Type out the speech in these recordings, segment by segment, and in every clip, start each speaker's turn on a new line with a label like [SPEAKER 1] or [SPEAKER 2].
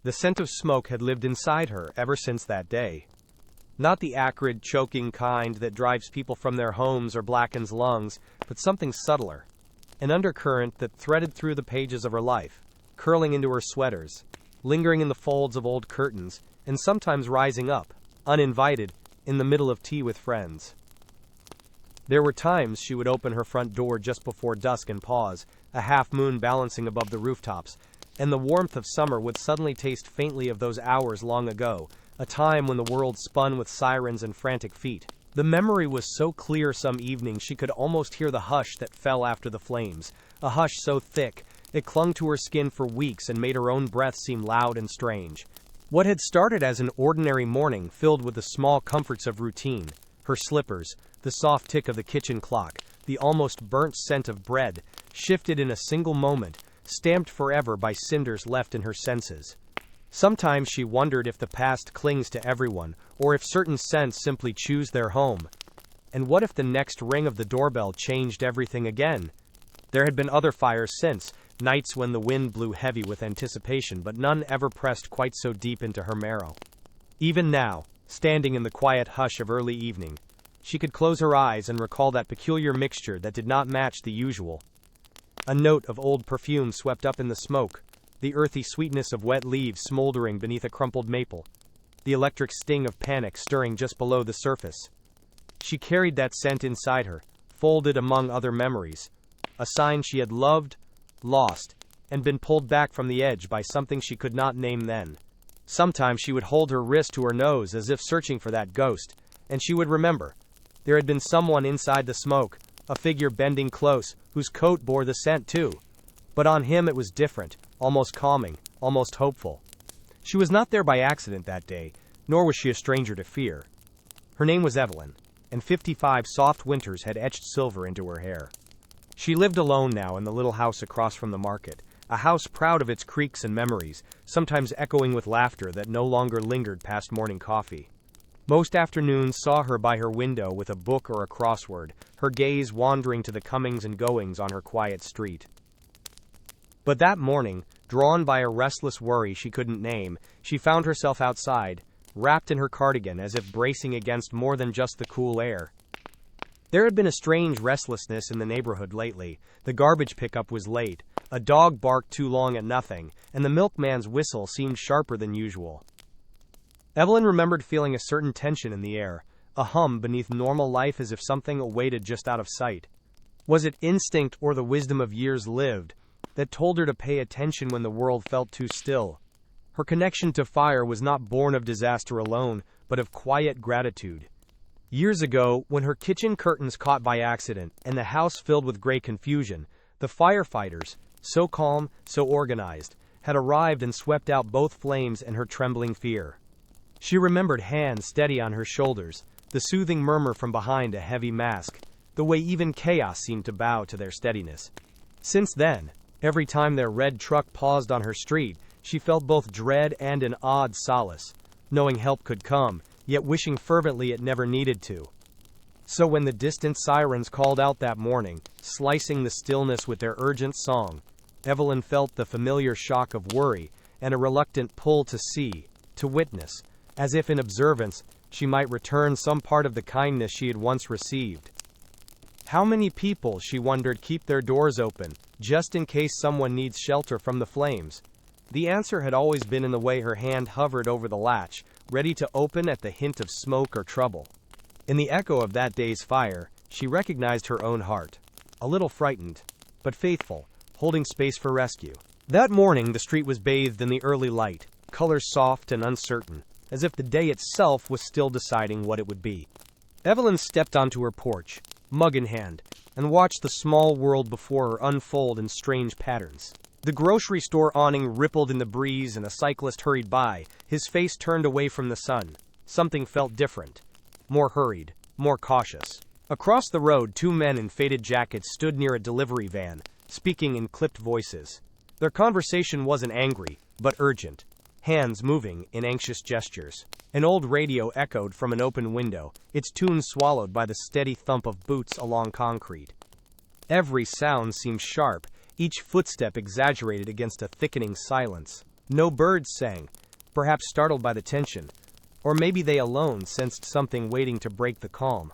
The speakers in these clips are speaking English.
[SPEAKER 1] The scent of smoke had lived inside her ever since that day. Not the acrid, choking kind that drives people from their homes or blackens lungs, but something subtler. An undercurrent that threaded through the pages of her life, curling into her sweaters, lingering in the folds of old curtains, and sometimes rising up, uninvited, in the middle of tea with friends. There were times she would open her front door just before dusk and pause, a half-moon balancing above the rooftops, and the warmth of summer would suddenly taste faintly of those hours long ago, a time when the world spun with sirens and frantic feet. The memory was so clear some evenings she could almost hear the hush that fell after the flames, a hush so thick, it clung to her skin for weeks and made her own breath seem loud and strange. What had started as an ordinary morning filled with the small comforts of routine, her slippers, the soft tick of the kitchen clock, the almost burnt scent of bread, shifted in a single moment, stamped forever by cinders left in her senses. Sometimes she wondered if the past clings to everyone, or if certain scents simply choose their home. And what if the next ring of the doorbell changed everything again? There had been other fires since, nights when the wind blew heavy with anticipation, but none ever pressed quite so deep into her marrow. Even now, standing in the quiet hush of early evening, she could close her eyes and recall that peculiar mixture that did not match the usual. A note of old perfume swept up in the smoke, the earthy sweetness of wet leaves smoldering beneath a crumpled maple, the electric sting of panic stirring just below the surface. She carried that scent inside her, folded among other memories, a sign she had loved, lost, and been pulled back from the edge by something she could not name then. Sometimes she would hold her wrist to her nose as if searching for that ghost, and she would remember. There had been someone inside the smoke, a figure bending close, whose coat bore the scent too. But on him it was different, almost calming, almost hopeful. She was not there by accident that day, nor was she a stranger to fear. Her name was Evelyn, and 55 soft winters had etched silver into her hair. She lived alone now in the little house across from the market, a house proud of its creaks and memories, sometimes echoing with laughter that no longer lingered past morning coffee. Most afternoons saw her by her window with a book or a crossword, her gaze wandering to the comings and goings on her quiet street. But that morning, drawn by a restless worry she couldn't name, she found herself outside, wrapped in her cardigan as if bracing against more than just the cool air. There had been a strange restlessness in the neighborhood lately. The garbage pickup was late, a dog barked too long at nothing, and the milkman's whistle seemed sharper than usual. Evelyn remembered feeling a certain tension in the air, a hum beneath normal life as if something awaited just out of sight. Was it instinct or the wisdom of years lived that told her to pay attention when the world felt too still? Her connection to fire was not born of disaster alone, but of quiet gratitude. Years ago, when her kitchen curtains caught by accident and the house filled with gray confusion, the firefighters, so calm, so organized, had arrived and swept out both flames and her trembling fear. She remembered hands steady on her shoulders, the soothing murmur from behind a heavy mask, the way even chaos seemed to bow to their steadiness. Since then, every time their red truck paused on her street, she felt both dread and an odd solace, knowing help could come, yet wishing fervently it never needed to. So when the distant sirens called out that morning, slicing the stillness with their urgent song, Evelyn felt the familiar shock of worry and a reluctant pull to see, to witness, as if in observance, she might return some part of the kindness she had once received. How many people, she wondered, keep their doors open, just in case someone needs shelter from the flames? The answer had always been in the way her hand hovered over the latch, ready to open at the hint of smoke or trouble. In the echo of that day's fire, she recognized her own heart. A little frightened, but faithful, holding space for rescue. That morning the street was bathed in the early light, colors soft and uncertain, as if the day itself was still deciding what it would be. Evelyn stepped onto her porch, mug in hand, and watched the small world before her unfold in strange patterns. The grocery store awning rippled in the breeze and a cyclist hurried by, his face turned away from the sun. Something felt different. More hurried, more cautious. Across the road, two men in faded jackets stood near a delivery van, speaking in clipped voices. Their conversation wasn't angry, but urgent. Hands moving in anxious gestures. An old radio echoed from an open window, its tune swallowed by the steady thump of boots along concrete. Every sound seemed sharp, each footstep exaggerated against a thickening silence. No birds sang, perhaps startled by the tension. Or maybe they alone sensed something waiting to break the calm.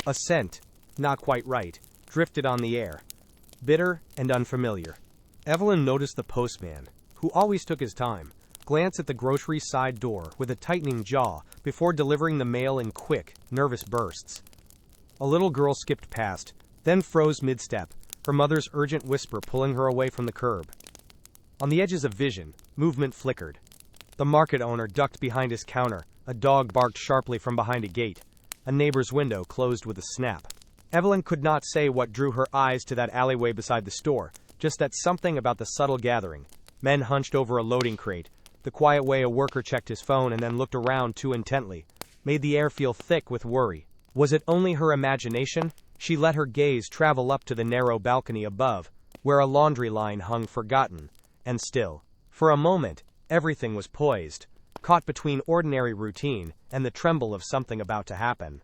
[SPEAKER 1] A scent, not quite right, drifted on the air. Bitter and unfamiliar. Evelyn noticed the postman, who always took his time, glance at the grocery side door with a tightening jaw before delivering the mail in quick, nervous bursts. A little girl skipped past, then froze mid-step, her mother's urgent whisper pulling her away from the curb. On the edges of vision, movement flickered. The market owner ducked behind his counter, a dog barked sharply from behind a gate. A neighbor's window closed with a snap. Evelyn could not say what drew her eyes to that alleyway beside the store, just that something about the subtle gathering. Men hunched over a loading crate, the quiet way a worker checked his phone and then looked around too intently, made the air feel thick with worry. Was it only her imagination? She let her gaze travel up to the narrow balcony above, where a laundry line hung forgotten, and still. For a moment, everything was poised, caught between ordinary routine and the tremble of something about to happen.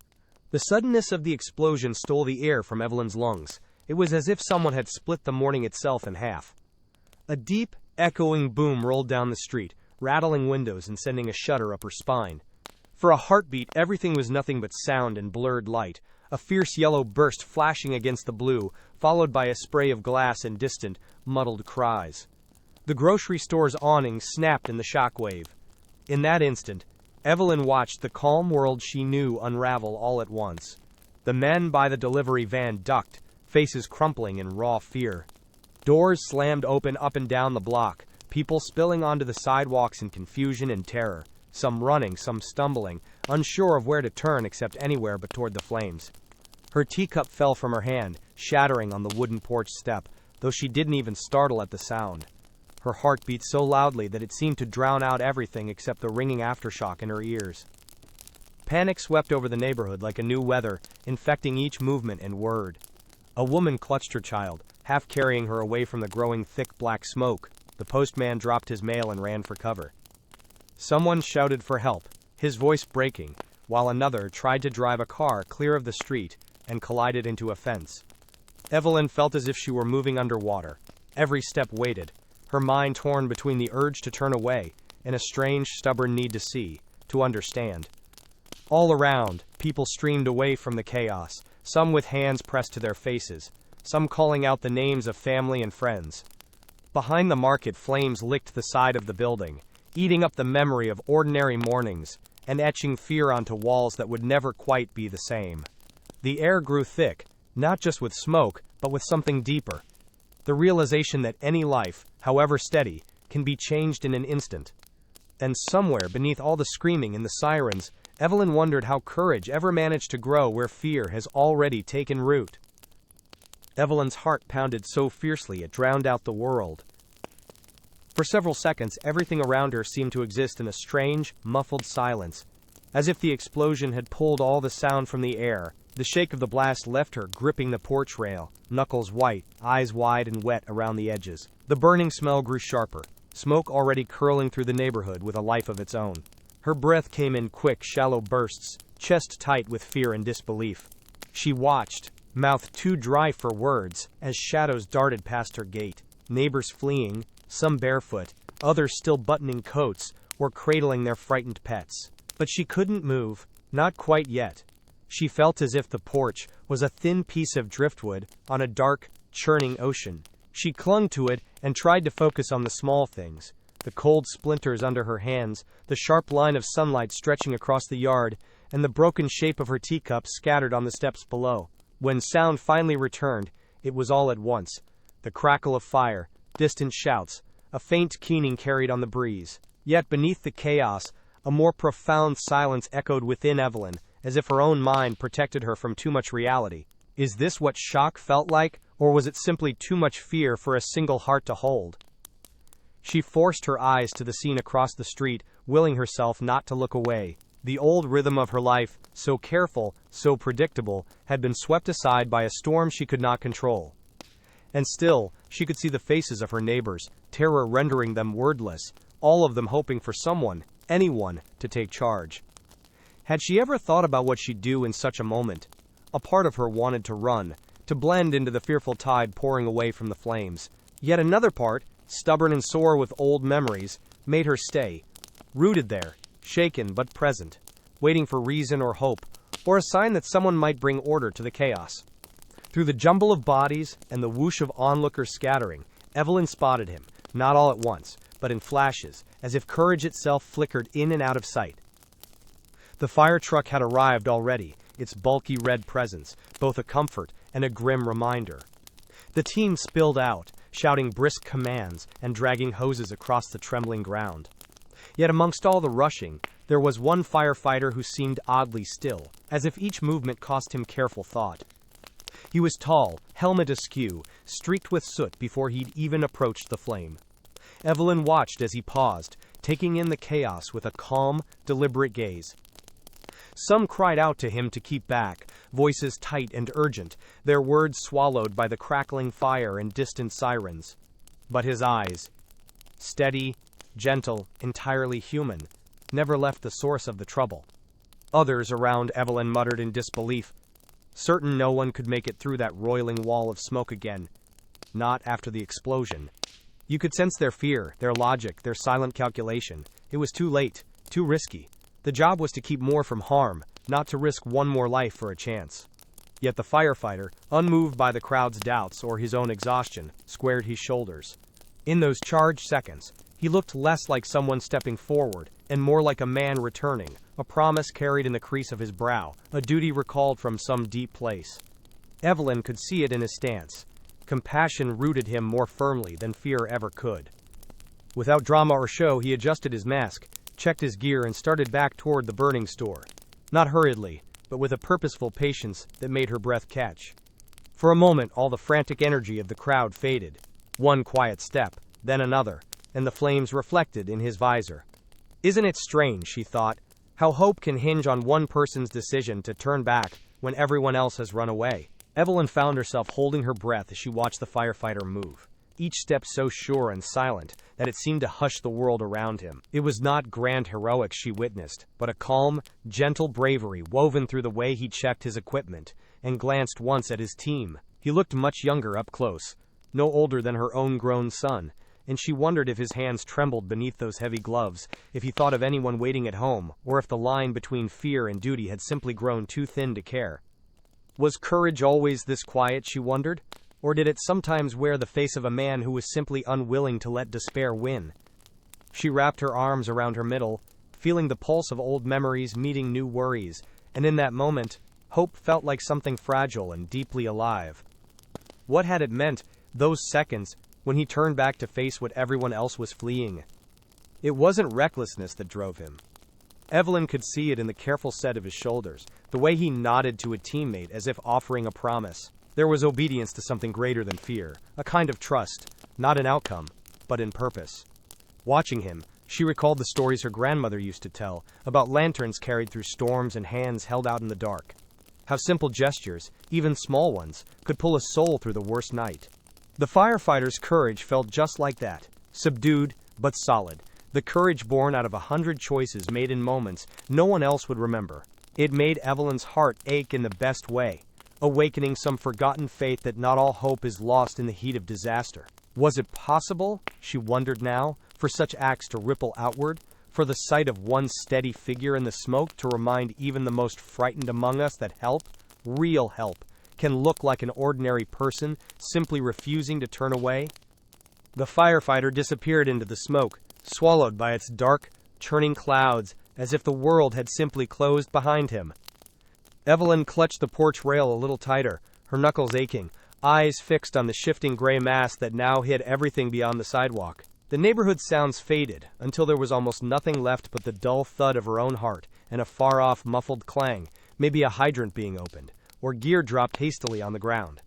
[SPEAKER 1] The suddenness of the explosion stole the air from Evelyn's lungs. It was as if someone had split the morning itself in half. A deep, echoing boom rolled down the street, rattling windows and sending a shudder up her spine. For a heartbeat, everything was nothing but sound and blurred light, a fierce yellow burst flashing against the blue, followed by a spray of glass and distant, muddled cries. The grocery store's awning snapped in the shockwave. In that instant, Evelyn watched the calm world she knew unravel all at once. The men by the delivery van ducked, faces crumpling in raw fear. Doors slammed open up and down the block, people spilling onto the sidewalks in confusion and terror, some running, some stumbling, unsure of where to turn except anywhere but toward the flames. Her teacup fell from her hand, shattering on the wooden porch step, though she didn't even startle at the sound. Her heart beat so loudly that it seemed to drown out everything except the ringing aftershock in her ears. Panic swept over the neighborhood like a new weather, infecting each movement and word. A woman clutched her child, half carrying her away from the growing thick black smoke. The postman dropped his mail and ran for cover. Someone shouted for help, his voice breaking, while another tried to drive a car clear of the street and collided into a fence. Evelyn felt as if she were moving underwater. Every step weighted, her mind torn between the urge to turn away and a strange, stubborn need to see, to understand. All around, people streamed away from the chaos, some with hands pressed to their faces, some calling out the names of family and friends. Behind the market, flames licked the side of the building, eating up the memory of ordinary mornings and etching fear onto walls that would never quite be the same. The air grew thick, not just with smoke, but with something deeper. The realization that any life, however steady, can be changed in an instant. And somewhere beneath all the screaming and the sirens, Evelyn wondered how courage ever managed to grow where fear has already taken root. Evelyn's heart pounded so fiercely it drowned out the world. For several seconds, everything around her seemed to exist in a strange, muffled silence, as if the explosion had pulled all the sound from the air. The shake of the blast left her gripping the porch rail, knuckles white, eyes wide and wet around the edges. The burning smell grew sharper, smoke already curling through the neighborhood with a life of its own. Her breath came in quick, shallow bursts, chest tight with fear and disbelief. She watched, mouth too dry for words, as shadows darted past her gate. Neighbors fleeing, some barefoot, others still buttoning coats or cradling their frightened pets. But she couldn't move, not quite yet. She felt as if the porch was a thin piece of driftwood on a dark, churning ocean. She clung to it and tried to focus on the small things. The cold splinters under her hands, the sharp line of sunlight stretching across the yard, and the broken shape of her teacup scattered on the steps below. When sound finally returned, it was all at once. The crackle of fire, distant shouts, a faint keening carried on the breeze. Yet beneath the chaos, a more profound silence echoed within Evelyn, as if her own mind protected her from too much reality. Is this what shock felt like, or was it simply too much fear for a single heart to hold? She forced her eyes to the scene across the street, willing herself not to look away. The old rhythm of her life, so careful, so predictable, had been swept aside by a storm she could not control. And still, she could see the faces of her neighbors, terror rendering them wordless, all of them hoping for someone, anyone, to take charge. Had she ever thought about what she'd do in such a moment? A part of her wanted to run, to blend into the fearful tide pouring away from the flames. Yet another part, stubborn and sore with old memories, made her stay. rooted there, shaken but present, waiting for reason or hope, or a sign that someone might bring order to the chaos. Through the jumble of bodies and the whoosh of onlookers scattering, Evelyn spotted him, not all at once, but in flashes, as if courage itself flickered in and out of sight. The fire truck had arrived already, its bulky red presence, both a comfort and a grim reminder. The team spilled out, shouting brisk commands and dragging hoses across the trembling ground. Yet amongst all the rushing, there was one firefighter who seemed oddly still, as if each movement cost him careful thought. He was tall, helmet askew, streaked with soot before he'd even approached the flame. Evelyn watched as he paused, taking in the chaos with a calm, deliberate gaze. Some cried out to him to keep back, voices tight and urgent, their words swallowed by the crackling fire and distant sirens. But his eyes, steady, gentle, entirely human, never left the source of the trouble. Others around Evelyn muttered in disbelief, certain no one could make it through that roiling wall of smoke again. Not after the explosion. You could sense their fear, their logic, their silent calculation. It was too late, too risky. The job was to keep more from harm, not to risk one more life for a chance. Yet the firefighter, unmoved by the crowd's doubts or his own exhaustion, squared his shoulders. In those charged seconds, he looked less like someone stepping forward, and more like a man returning, a promise carried in the crease of his brow, a duty recalled from some deep place. Evelyn could see it in his stance. Compassion rooted him more firmly than fear ever could. Without drama or show, he adjusted his mask, checked his gear, and started back toward the burning store. Not hurriedly, but with a purposeful patience that made her breath catch. For a moment, all the frantic energy of the crowd faded. One quiet step, then another, and the flames reflected in his visor. Isn't it strange, she thought, how hope can hinge on one person's decision to turn back when everyone else has run away? Evelyn found herself holding her breath as she watched the firefighter move, each step so sure and silent that it seemed to hush the world around him. It was not grand heroics she witnessed, but a calm, gentle bravery woven through the way he checked his equipment and glanced once at his team. He looked much younger up close, no older than her own grown son, and she wondered if his hands trembled beneath those heavy gloves, if he thought of anyone waiting at home, or if the line between fear and duty had simply grown too thin to care. Was courage always this quiet, she wondered? Or did it sometimes wear the face of a man who was simply unwilling to let despair win? She wrapped her arms around her middle, feeling the pulse of old memories meeting new worries, and in that moment, hope felt like something fragile and deeply alive. What had it meant, those seconds, when he turned back to face what everyone else was fleeing? It wasn't recklessness that drove him. Evelyn could see it in the careful set of his shoulders, the way he nodded to a teammate as if offering a promise. There was obedience to something greater than fear, a kind of trust, not in outcome, but in purpose. Watching him, she recalled the stories her grandmother used to tell, about lanterns carried through storms and hands held out in the dark. How simple gestures, even small ones, could pull a soul through the worst night. The firefighter's courage felt just like that, subdued but solid, the courage born out of 100 choices made in moments no one else would remember. It made Evelyn's heart ache in the best way, awakening some forgotten faith that not all hope is lost in the heat of disaster. Was it possible, she wondered now, for such acts to ripple outward, for the sight of one steady figure in the smoke to remind even the most frightened among us that help, real help, can look like an ordinary person simply refusing to turn away? The firefighter disappeared into the smoke, swallowed by its dark, churning clouds, as if the world had simply closed behind him. Evelyn clutched the porch rail a little tighter, her knuckles aching, eyes fixed on the shifting gray mass that now hid everything beyond the sidewalk. The neighborhood sounds faded, until there was almost nothing left but the dull thud of her own heart, and a far-off muffled clang, maybe a hydrant being opened, or gear dropped hastily on the ground.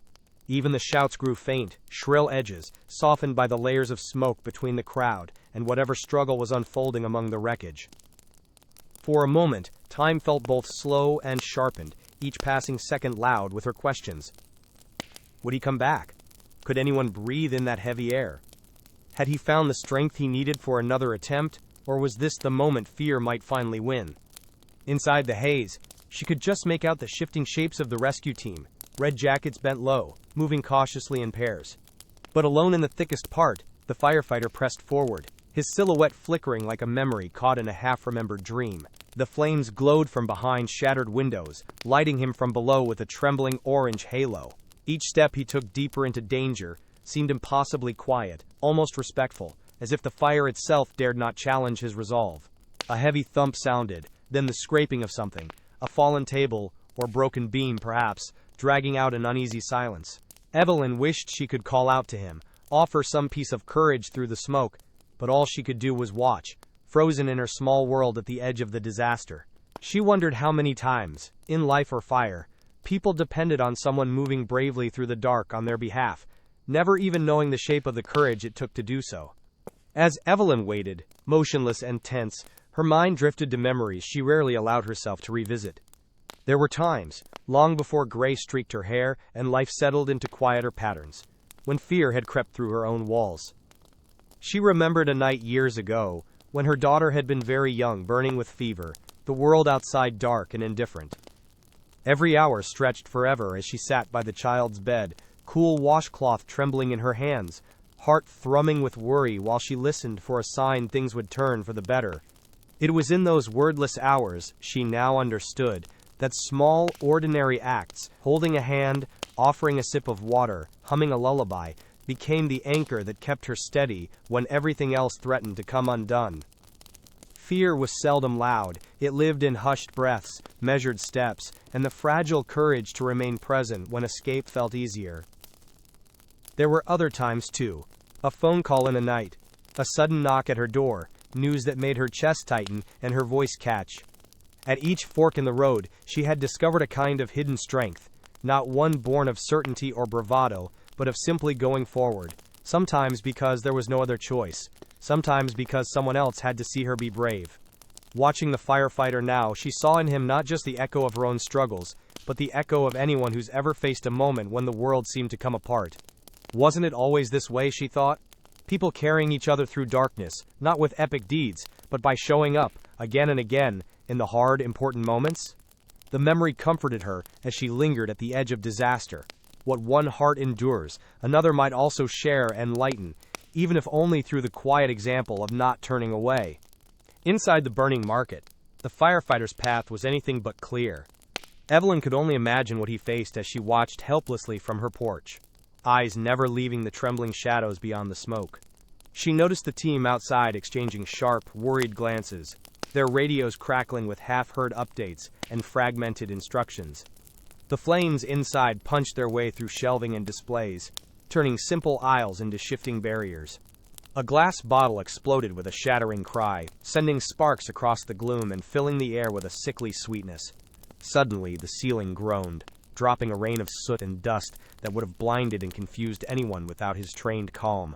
[SPEAKER 1] Even the shouts grew faint, shrill edges, softened by the layers of smoke between the crowd and whatever struggle was unfolding among the wreckage. For a moment, time felt both slow and sharpened, each passing second loud with her questions. Would he come back? Could anyone breathe in that heavy air? Had he found the strength he needed for another attempt, or was this the moment fear might finally win? Inside the haze, she could just make out the shifting shapes of the rescue team, red jackets bent low, moving cautiously in pairs. But alone in the thickest part, the firefighter pressed forward, his silhouette flickering like a memory caught in a half-remembered dream. The flames glowed from behind shattered windows, lighting him from below with a trembling orange halo. Each step he took deeper into danger seemed impossibly quiet, almost respectful, as if the fire itself dared not challenge his resolve. A heavy thump sounded, then the scraping of something, a fallen table, or broken beam perhaps, dragging out an uneasy silence. Evelyn wished she could call out to him, offer some piece of courage through the smoke, but all she could do was watch, frozen in her small world at the edge of the disaster. She wondered how many times, in life or fire, people depended on someone moving bravely through the dark on their behalf, never even knowing the shape of the courage it took to do so. As Evelyn waited, motionless and tense, her mind drifted to memories she rarely allowed herself to revisit. There were times, long before gray streaked her hair and life settled into quieter patterns, when fear had crept through her own walls. She remembered a night years ago, when her daughter had been very young, burning with fever, the world outside dark and indifferent. Every hour stretched forever as she sat by the child's bed, cool washcloth trembling in her hands, heart thrumming with worry while she listened for a sign things would turn for the better. It was in those wordless hours, she now understood, that small, ordinary acts, holding a hand, offering a sip of water, humming a lullaby, became the anchor that kept her steady when everything else threatened to come undone. Fear was seldom loud, it lived in hushed breaths, measured steps, and the fragile courage to remain present when escape felt easier. There were other times too. A phone call in the night, a sudden knock at her door, news that made her chest tighten and her voice catch. At each fork in the road, she had discovered a kind of hidden strength, not one born of certainty or bravado, but of simply going forward, sometimes because there was no other choice, sometimes because someone else had to see her be brave. Watching the firefighter now, she saw in him not just the echo of her own struggles, but the echo of anyone who's ever faced a moment when the world seemed to come apart. Wasn't it always this way, she thought? People carrying each other through darkness, not with epic deeds, but by showing up, again and again, in the hard, important moments? The memory comforted her as she lingered at the edge of disaster. What one heart endures, another might also share and lighten, even if only through the quiet example of not turning away. Inside the burning market, the firefighter's path was anything but clear. Evelyn could only imagine what he faced as she watched helplessly from her porch, eyes never leaving the trembling shadows beyond the smoke. She noticed the team outside exchanging sharp, worried glances, their radios crackling with half-heard updates and fragmented instructions. The flames inside punched their way through shelving and displays, turning simple aisles into shifting barriers. A glass bottle exploded with a shattering cry, sending sparks across the gloom and filling the air with a sickly sweetness. Suddenly, the ceiling groaned, dropping a rain of soot and dust that would have blinded and confused anyone without his trained calm.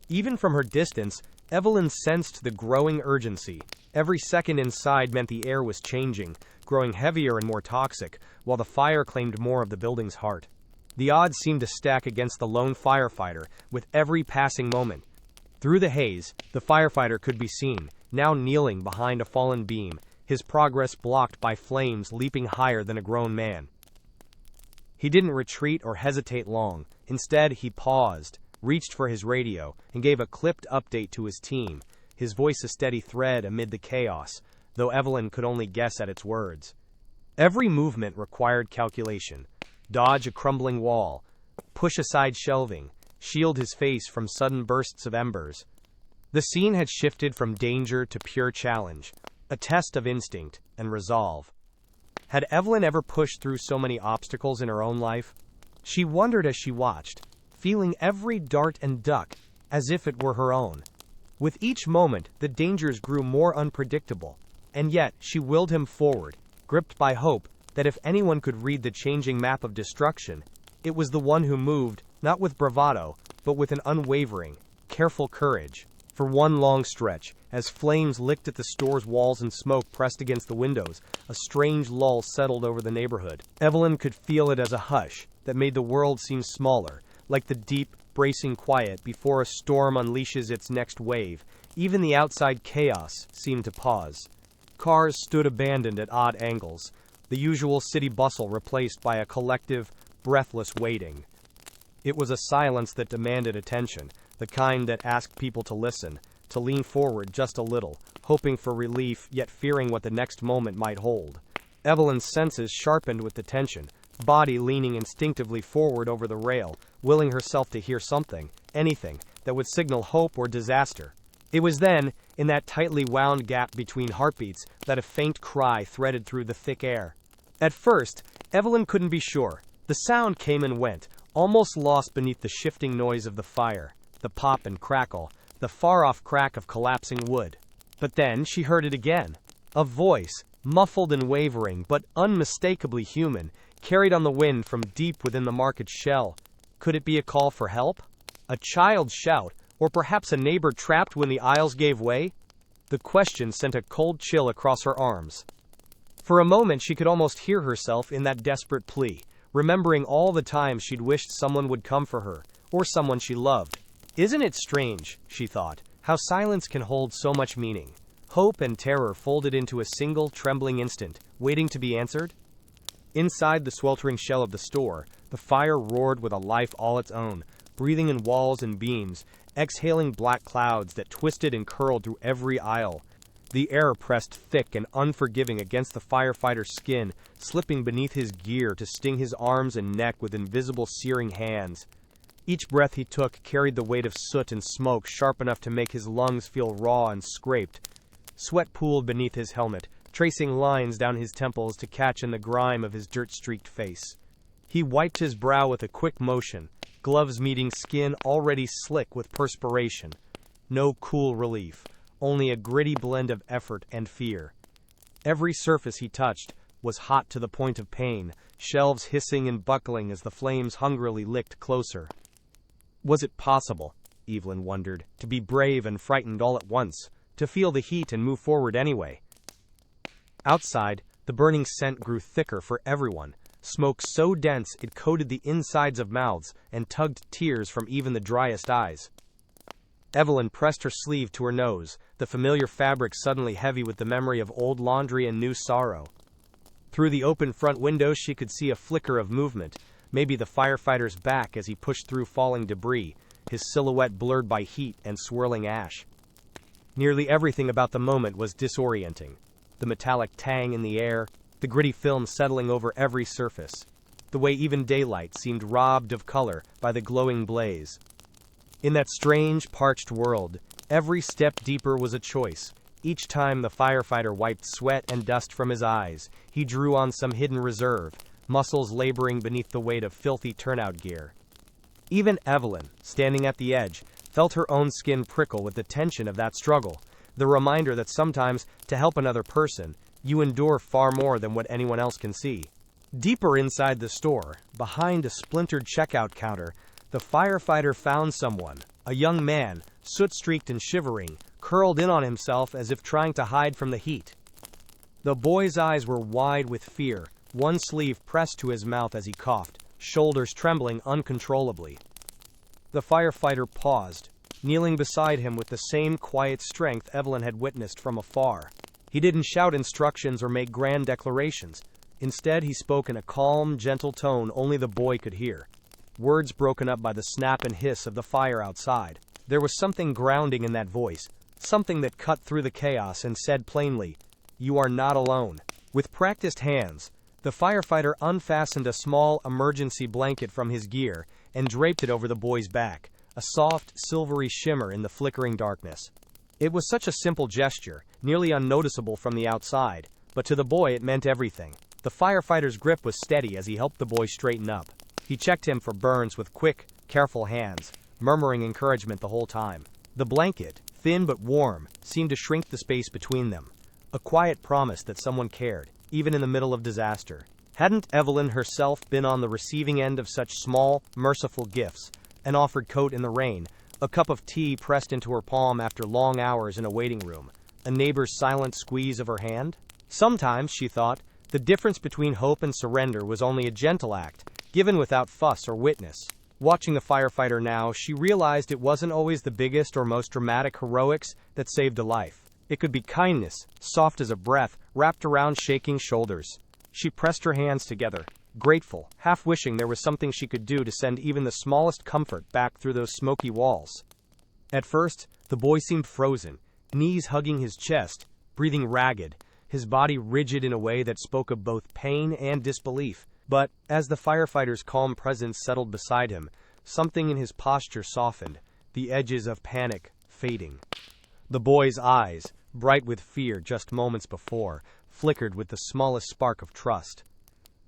[SPEAKER 1] Even from her distance, Evelyn sensed the growing urgency. Every second inside meant the air was changing, growing heavier and more toxic, while the fire claimed more of the building's heart. The odds seemed to stack against the lone firefighter, with every passing moment. Through the haze, the firefighter could be seen, now kneeling behind a fallen beam, his progress blocked by flames leaping higher than a grown man. He didn't retreat or hesitate long. Instead, he paused, reached for his radio, and gave a clipped update to his team, his voice a steady thread amid the chaos, though Evelyn could only guess at its words. Every movement required calculation. Dodge a crumbling wall, push aside shelving, shield his face from sudden bursts of embers. The scene had shifted from danger to pure challenge, a test of instinct and resolve. Had Evelyn ever pushed through so many obstacles in her own life? She wondered as she watched, feeling every dart and duck as if it were her own. With each moment, the dangers grew more unpredictable, and yet she willed him forward, gripped by hope that if anyone could read the changing map of destruction, it was the one who moved, not with bravado, but with an unwavering, careful courage. For one long stretch, as flames licked at the store's walls and smoke pressed against the windows, a strange lull settled over the neighborhood. Evelyn could feel it as a hush that made the world seem smaller, like the deep, bracing quiet before a storm unleashes its next wave. Even the outside chaos seemed to pause. Cars stood abandoned at odd angles, the usual city bustle replaced by a collective, breathless waiting. It was a silence that demanded attention, the kind that asked people to listen, to lean forward just a little, hoping for relief yet fearing what the next moment might hold. Evelyn's senses sharpened with the tension, body leaning instinctively forward over the rail, willing herself to hear something, anything, that would signal hope or disaster. It was then, in that tightly wound gap between heartbeats, that a faint cry threaded through the thick air. At first, Evelyn couldn't be sure. The sound came and went, almost lost beneath the shifting noise of the fire, the pop and crackle, the far-off crack of collapsing wood. But then she heard it again. A voice, muffled and wavering but unmistakably human, carried on the wind from deep within the market shell. Could it be a call for help? A child's shout, or perhaps a neighbor trapped when the aisles gave way? The question sent a cold chill across her arms. For a moment she could almost hear herself in that desperate plea, remembering all the times she'd wished someone would come for her, or someone she loved. Isn't it strange, she thought, how silence can hold so much meaning? Hope and terror folded into a single trembling instant, waiting to be answered? Inside the sweltering shell of the store, the fire roared with a life all its own, breathing in walls and beams, exhaling black clouds that twisted and curled through every aisle. The air pressed thick and unforgiving against the firefighter's skin, slipping beneath his gear to sting his arms and neck with invisible searing hands. Each breath he took carried the weight of soot and smoke sharp enough to make his lungs feel raw and scraped. Sweat pooled beneath his helmet, tracing lines down his temples to catch in the grime of his dirt-streaked face. He wiped his brow with a quick motion, gloves meeting skin already slick with perspiration. No cool relief, only a gritty blend of effort and fear. Every surface he touched was hot to the point of pain, shelves hissing and buckling as the flames hungrily licked closer. Was it possible, Evelyn wondered, to be brave and frightened all at once, to feel the heat and move forward anyway? Outside, the burning scent grew thicker for everyone, smoke so dense it coated the insides of mouths and tugged tears from even the driest eyes. Evelyn pressed her sleeve to her nose, the familiar fabric suddenly heavy with the memory of old laundry and new sorrow. Through the open front window she could see a flicker of movement, maybe the firefighter's back as he pushed through falling debris, his silhouette blurred by heat and swirling ash. Nearly everything about the moment was disorienting. The metallic tang in the air, the gritty film settling over every surface, the way even daylight seemed robbed of color by the glowing blaze. In that strange, parched world, every step deeper was a choice. Each time the firefighter wiped sweat and dust from his eyes, he drew on some hidden reserve, muscles laboring beneath the weight of filthy turnout gear. Even Evelyn, standing at the edge, felt her own skin prickle with the tension of that struggle, the reminder that sometimes, to help another person, you endure far more than what anyone else can see. Deeper inside the store, behind a splintered checkout counter, the firefighter found someone, a young man, soot-streaked and shivering, curled in on himself as if trying to hide from the heat. The boy's eyes were wide with fear, one sleeve pressed to his mouth as he coughed, shoulders trembling uncontrollably. The firefighter paused, kneeling beside him with the same quiet strength Evelyn had witnessed from afar. He didn't shout instructions or make grand declarations. Instead, he spoke in a calm, gentle tone only the boy could hear, words broken up by the snap and hiss of the fire outside. There was something grounding in that voice, something that cut through the chaos and said plainly, "You are not alone." With practiced hands, the firefighter unfastened a small emergency blanket from his gear and draped it over the boy's back, a soft, silvery shimmer in the flickering darkness. It was such a simple gesture, nearly unnoticeable from the outside, but to the boy it meant everything. The firefighter's grip was steady as he helped the boy straighten up. He checked him for burns with quick, careful hands, murmuring encouragement the whole time. The blanket, thin but warm, seemed to shrink the space between them, a quiet promise that someone cared, even in the middle of disaster. Hadn't Evelyn herself been on the receiving end of such small, merciful gifts? An offered coat in the rain, a cup of tea pressed into her palm after long hours in a waiting room, a neighbor's silent squeeze of her hand? Sometimes, she thought, the difference between hope and surrender was only a gentle act, given without fuss or witness. Watching the firefighter now, she realized it wasn't always the biggest or most dramatic heroics that saved a life. It could be kindness, soft as a breath, wrapped around shaking shoulders. She pressed her hands together, grateful, half wishing there was something she could do to send even the smallest comfort back through those smoky walls. At first, the boy seemed frozen, knees hugging his chest, breathing ragged, his body rigid in a way that spoke of both pain and disbelief. But, as the firefighter's calm presence settled beside him, something in his posture softened, the edges of panic fading. The boy's eyes, bright with fear just moments before, flickered with the smallest spark of trust.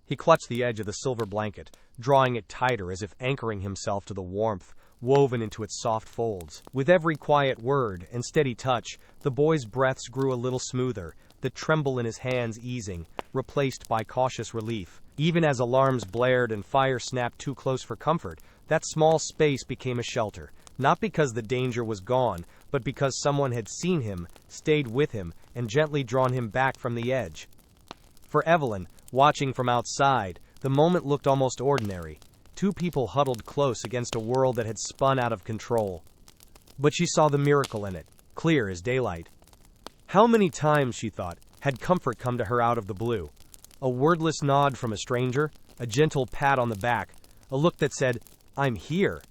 [SPEAKER 1] He clutched the edge of the silver blanket, drawing it tighter as if anchoring himself to the warmth woven into its soft folds. With every quiet word and steady touch, the boy's breaths grew a little smoother, the tremble in his hands easing, replaced by cautious relief. Even as alarms blared and fire snapped too close for comfort, that small space became a shelter, not because the danger was gone, but because someone had seen him, stayed with him, and gently drawn him back from the edge. For Evelyn, watching from outside, the moment looked almost ordinary. Two people huddled close against a world that had spun out of control. But she saw the miracle in it, clear as daylight. How many times, she thought, had comfort come to her out of the blue? A wordless nod from a stranger, a gentle pat on the back, a look that said, "I'm here."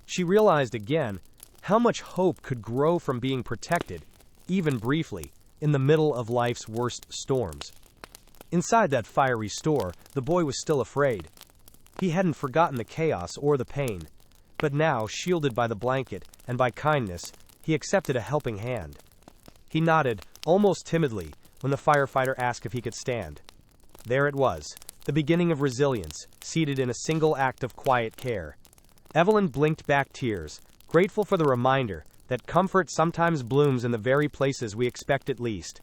[SPEAKER 1] She realized again how much hope could grow from being protected, even briefly, in the middle of life's worst storms. Inside that fiery store, the boy was still afraid. He hadn't forgotten the chaos or the pain. But now, shielded by the blanket and by kindness, he accepted a helping hand. He nodded, almost timidly, when the firefighter asked if he could stand. There it was, the beginning of resilience, seated in a single act of quiet care. Evelyn blinked back tears, grateful for the reminder that comfort sometimes blooms in the very places we expect it least,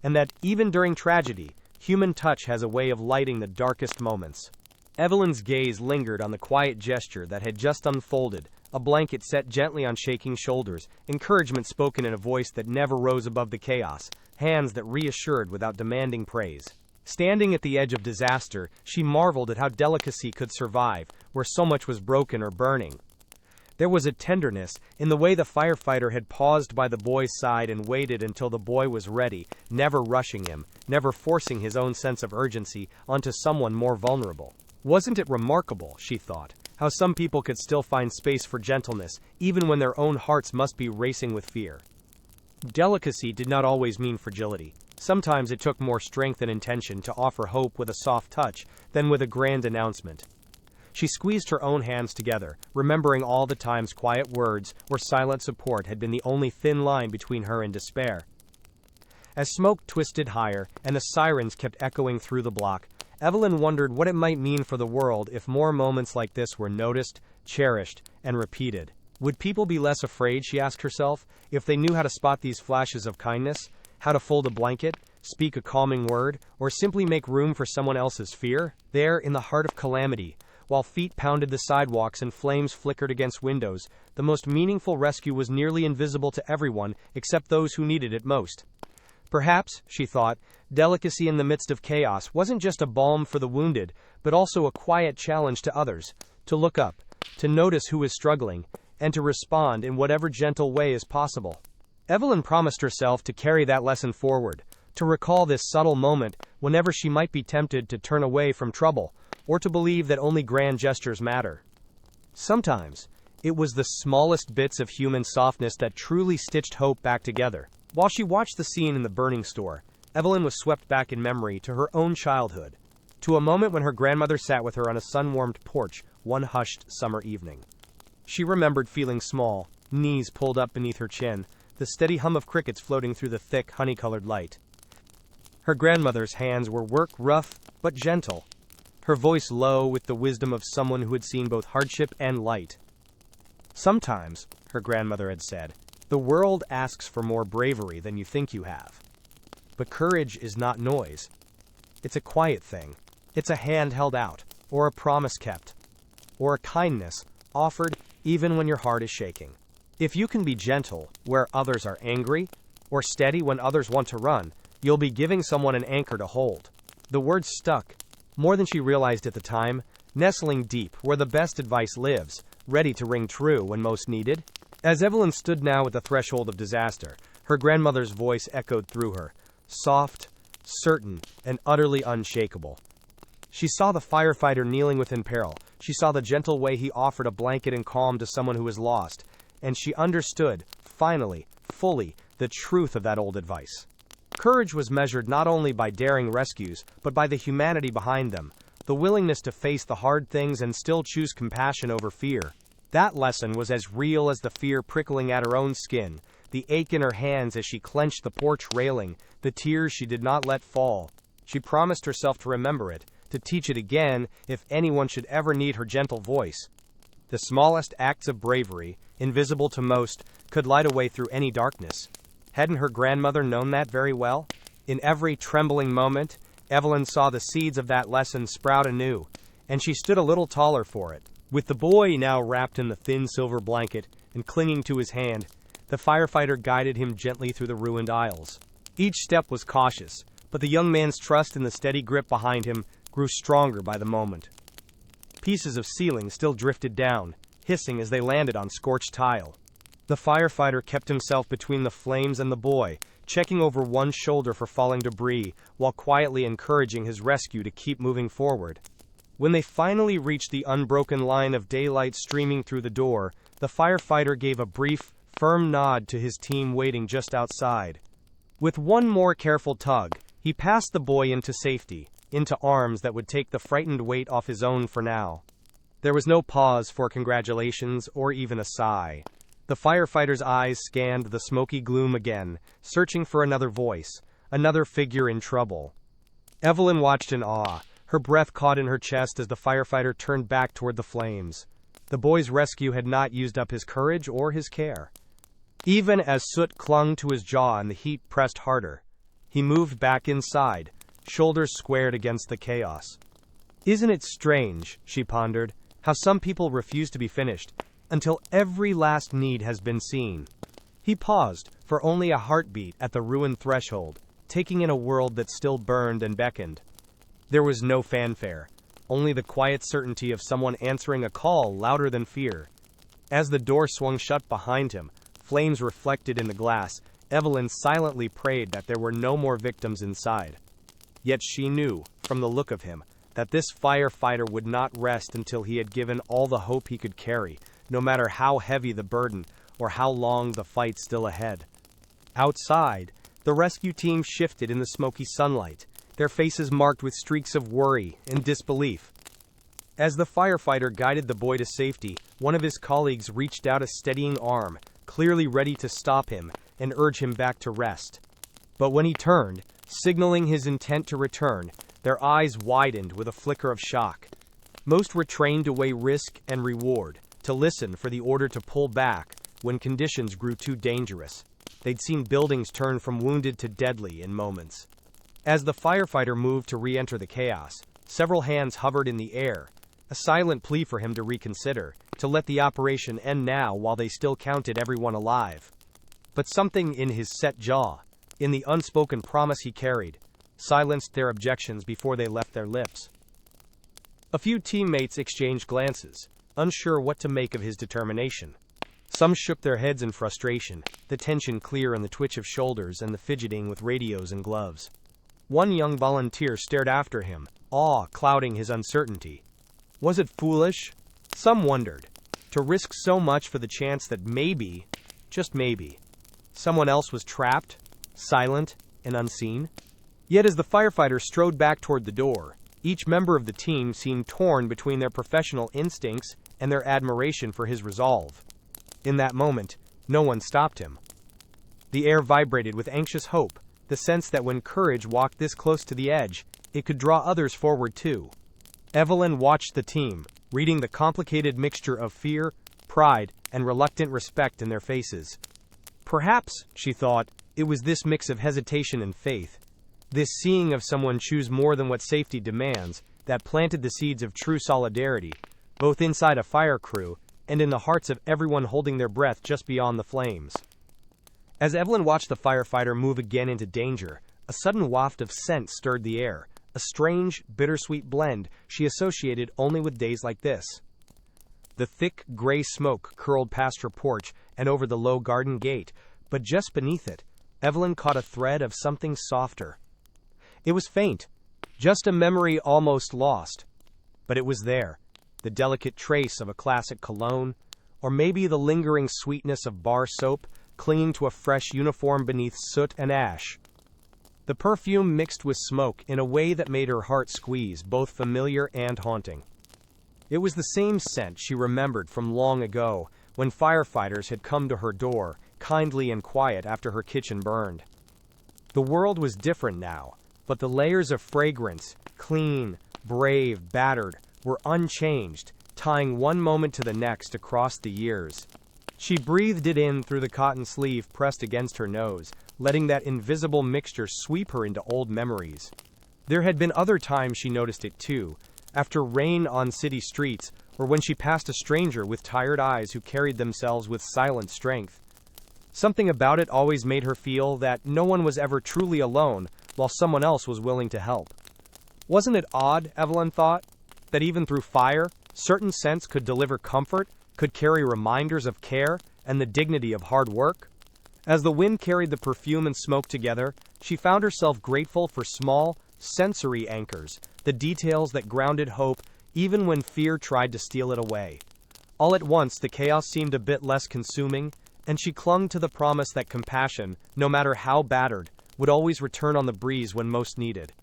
[SPEAKER 1] and that, even during tragedy, human touch has a way of lighting the darkest moments. Evelyn's gaze lingered on the quiet gesture that had just unfolded, a blanket set gently on shaking shoulders, encouragement spoken in a voice that never rose above the chaos, hands that reassured without demanding praise. Standing at the edge of disaster, she marveled at how delicacy could survive, where so much was broken or burning. There was a tenderness in the way the firefighter had paused by the boy's side and waited until the boy was ready, never rushing him, never forcing his own sense of urgency onto someone more vulnerable. Wasn't it remarkable, she thought, how some people could still find space for gentleness, even when their own hearts must be racing with fear? Delicacy did not always mean fragility. Sometimes it took more strength and intention to offer hope with a soft touch than with a grand announcement. She squeezed her own hands together, remembering all the times quiet words or silent support had been the only thin line between her and despair. As smoke twisted higher and the sirens kept echoing through the block, Evelyn wondered what it might mean for the world if more moments like this were noticed, cherished, and repeated. Would people be less afraid, she asked herself, if they knew how to spot these flashes of kindness, how to fold a blanket, speak a calming word, or simply make room for someone else's fear? There, in the heart of calamity, while feet pounded the sidewalks and flames flickered against windows, the most meaningful rescue was nearly invisible to everyone except those who needed it most. Perhaps, she thought, delicacy in the midst of chaos wasn't just a balm for the wounded, but also a quiet challenge to others, to look up, to notice who is struggling, and to respond in whatever gentle way is possible. Evelyn promised herself to carry that lesson forward, to recall this subtle moment whenever she might be tempted to turn away from trouble, or to believe that only grand gestures matter. Sometimes, it was the smallest bits of human softness that truly stitched hope back together. While she watched the scene in the burning store, Evelyn was swept back in memory to her own childhood, to a moment when her grandmother sat with her on a sun-warmed porch one hushed summer evening. She remembered feeling small, knees pulled up beneath her chin, the steady hum of crickets floating through the thick, honey-colored light. Her grandmother's hands were rough, but gentle, her voice low with the wisdom of someone who had seen both hardship and light. Sometimes, her grandmother had said, the world asks for more bravery than you think you have. But courage is not noise. It's a quiet thing. It's a hand held out, or a promise kept, or a kindness offered even when your heart is shaking. If you can be gentle where others are angry, or steady when others want to run, you'll be giving someone an anchor to hold. The words stuck, more than she realized at the time, nestling deep where the best advice lives, ready to ring true when most needed. As Evelyn stood now at the threshold of disaster, her grandmother's voice echoed through her, soft, certain, and utterly unshakable. She saw the firefighter kneeling within peril. She saw the gentle way he offered a blanket and calm to someone who was lost. and she understood, finally, fully, the truth of that old advice. Courage was measured not only by daring rescues, but by the humanity behind them, the willingness to face the hard things and still choose compassion over fear. That lesson was as real as the fear prickling at her own skin, the ache in her hands as she clenched the porch railing, the tears she did not let fall. She promised herself to remember it, to teach it again if anyone should ever need her gentle voice. The smallest acts of bravery, invisible to most, could light a way through any darkness. Hadn't her grandmother known that very well? In every trembling moment, Evelyn saw the seeds of that lesson sprout anew, and she stood a little taller for it. With the boy now wrapped in the thin silver blanket and clinging to his hand, the firefighter guided him gently through the ruined aisles. Each step was cautious, but the young man's trust in the steady grip behind him grew stronger by the moment. Pieces of ceiling still drifted down, hissing as they landed on scorched tile. The firefighter kept himself between the flames and the boy, checking over one shoulder for falling debris, while quietly encouraging his rescue to keep moving forward. When they finally reached the unbroken line of daylight streaming through the door, the firefighter gave a brief, firm nod to his team waiting just outside. With one more careful tug, he passed the boy into safety, into arms that would take the frightened weight off his own for now. There was no pause for congratulations or even a sigh. The firefighter's eyes scanned the smoky gloom again, searching for another voice, another figure in trouble. Evelyn watched in awe, her breath caught in her chest as the firefighter turned back toward the flames. The boy's rescue had not used up his courage or his care. Even as soot clung to his jaw and the heat pressed harder, he moved back inside, shoulders squared against the chaos. Isn't it strange, she pondered, how some people refuse to be finished until every last need has been seen? He paused, for only a heartbeat at the ruined threshold, taking in a world that still burned and beckoned. There was no fanfare, only the quiet certainty of someone answering a call louder than fear. As the door swung shut behind him, flames reflected in the glass, Evelyn silently prayed that there were no more victims inside. Yet she knew, from the look of him, that this firefighter would not rest until he had given all the hope he could carry, no matter how heavy the burden or how long the fight still ahead. Outside, the rescue team shifted in the smoky sunlight, their faces marked with streaks of worry and disbelief. As the firefighter guided the boy to safety, one of his colleagues reached out a steadying arm, clearly ready to stop him and urge him back to rest. But when he turned, signaling his intent to return, their eyes widened with a flicker of shock. Most were trained to weigh risk and reward, to listen for the order to pull back when conditions grew too dangerous. They'd seen buildings turn from wounded to deadly in moments. As the firefighter moved to re-enter the chaos, several hands hovered in the air, a silent plea for him to reconsider, to let the operation end now while they still counted everyone alive. But something in his set jaw, in the unspoken promise he carried, silenced their objections before they left their lips. A few teammates exchanged glances, unsure what to make of his determination. Some shook their heads in frustration, the tension clear in the twitch of shoulders and the fidgeting with radios and gloves. One young volunteer stared after him, awe clouding his uncertainty. Was it foolish? Some wondered. To risk so much for the chance that maybe, just maybe, someone else was trapped, silent, and unseen? Yet as the firefighter strode back toward the door, each member of the team seemed torn between their professional instincts and their admiration for his resolve. In that moment, no one stopped him. The air vibrated with anxious hope, the sense that when courage walked this close to the edge, it could draw others forward too. Evelyn watched the team, reading the complicated mixture of fear, pride, and reluctant respect in their faces. Perhaps, she thought, it was this mix of hesitation and faith, this seeing of someone choose more than what safety demands, that planted the seeds of true solidarity, both inside a fire crew and in the hearts of everyone holding their breath just beyond the flames. As Evelyn watched the firefighter move again into danger, a sudden waft of scent stirred the air, a strange, bittersweet blend she associated only with days like this. The thick, gray smoke curled past her porch and over the low garden gate, but just beneath it, Evelyn caught a thread of something softer. It was faint, just a memory almost lost, but it was there, the delicate trace of a classic cologne, or maybe the lingering sweetness of bar soap, clinging to a fresh uniform beneath soot and ash. The perfume mixed with smoke in a way that made her heart squeeze, both familiar and haunting. It was the same scent she remembered from long ago, when firefighters had come to her door, kindly and quiet after her kitchen burned. The world was different now, but the layers of fragrance, clean, brave, battered, were unchanged, tying one moment to the next across the years. She breathed it in through the cotton sleeve pressed against her nose, letting that invisible mixture sweep her into old memories. There had been other times she noticed it too, after rain on city streets, or when she passed a stranger with tired eyes who carried themselves with silent strength. Something about it always made her feel that no one was ever truly alone, while someone else was willing to help. Wasn't it odd, Evelyn thought, that even through fire, certain scents could deliver comfort, could carry reminders of care and the dignity of hard work? As the wind carried the perfume and smoke together, she found herself grateful for small, sensory anchors, the details that grounded hope even when fear tried to steal it away. All at once the chaos seemed a bit less consuming, and she clung to the promise that compassion, no matter how battered, would always return on the breeze when most needed.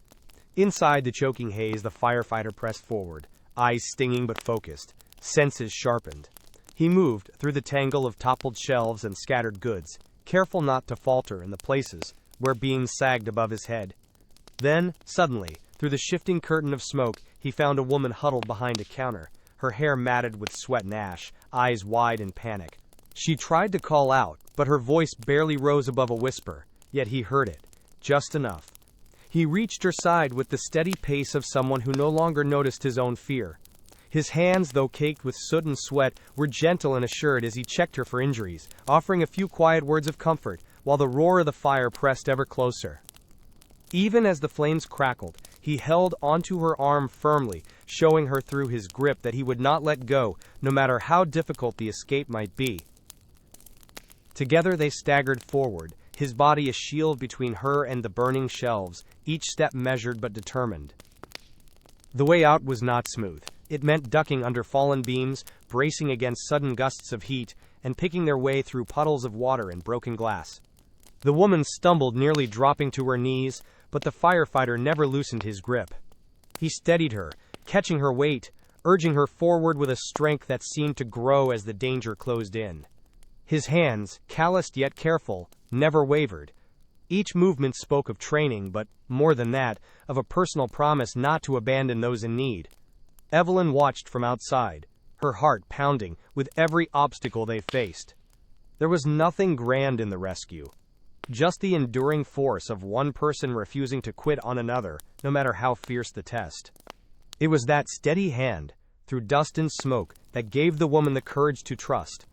[SPEAKER 1] Inside the choking haze, the firefighter pressed forward, eyes stinging but focused, senses sharpened. He moved through the tangle of toppled shelves and scattered goods, careful not to falter in the places where beams sagged above his head. Then, suddenly, through the shifting curtain of smoke, he found a woman huddled behind a counter, her hair matted with sweat and ash, eyes wide in panic. She tried to call out, but her voice barely rose above a whisper, yet he heard it, just enough. He reached her side with the steady pace of someone who no longer noticed his own fear. His hands, though caked with soot and sweat, were gentle and assured as he checked her for injuries, offering a few quiet words of comfort, while the roar of the fire pressed ever closer. Even as the flames crackled, he held onto her arm firmly, showing her through his grip that he would not let go, no matter how difficult the escape might be. Together they staggered forward, his body a shield between her and the burning shelves, each step measured but determined. The way out was not smooth. It meant ducking under fallen beams, bracing against sudden gusts of heat, and picking their way through puddles of water and broken glass. The woman stumbled, nearly dropping to her knees, but the firefighter never loosened his grip. He steadied her, catching her weight, urging her forward with a strength that seemed to grow as the danger closed in. His hands, calloused yet careful, never wavered. Each movement spoke of training, but, more than that, of a personal promise not to abandon those in need. Evelyn watched from outside, her heart pounding with every obstacle they faced. There was nothing grand in the rescue, just the enduring force of one person refusing to quit on another, no matter how fierce the test. It was that steady hand, through dust and smoke, that gave the woman the courage to trust,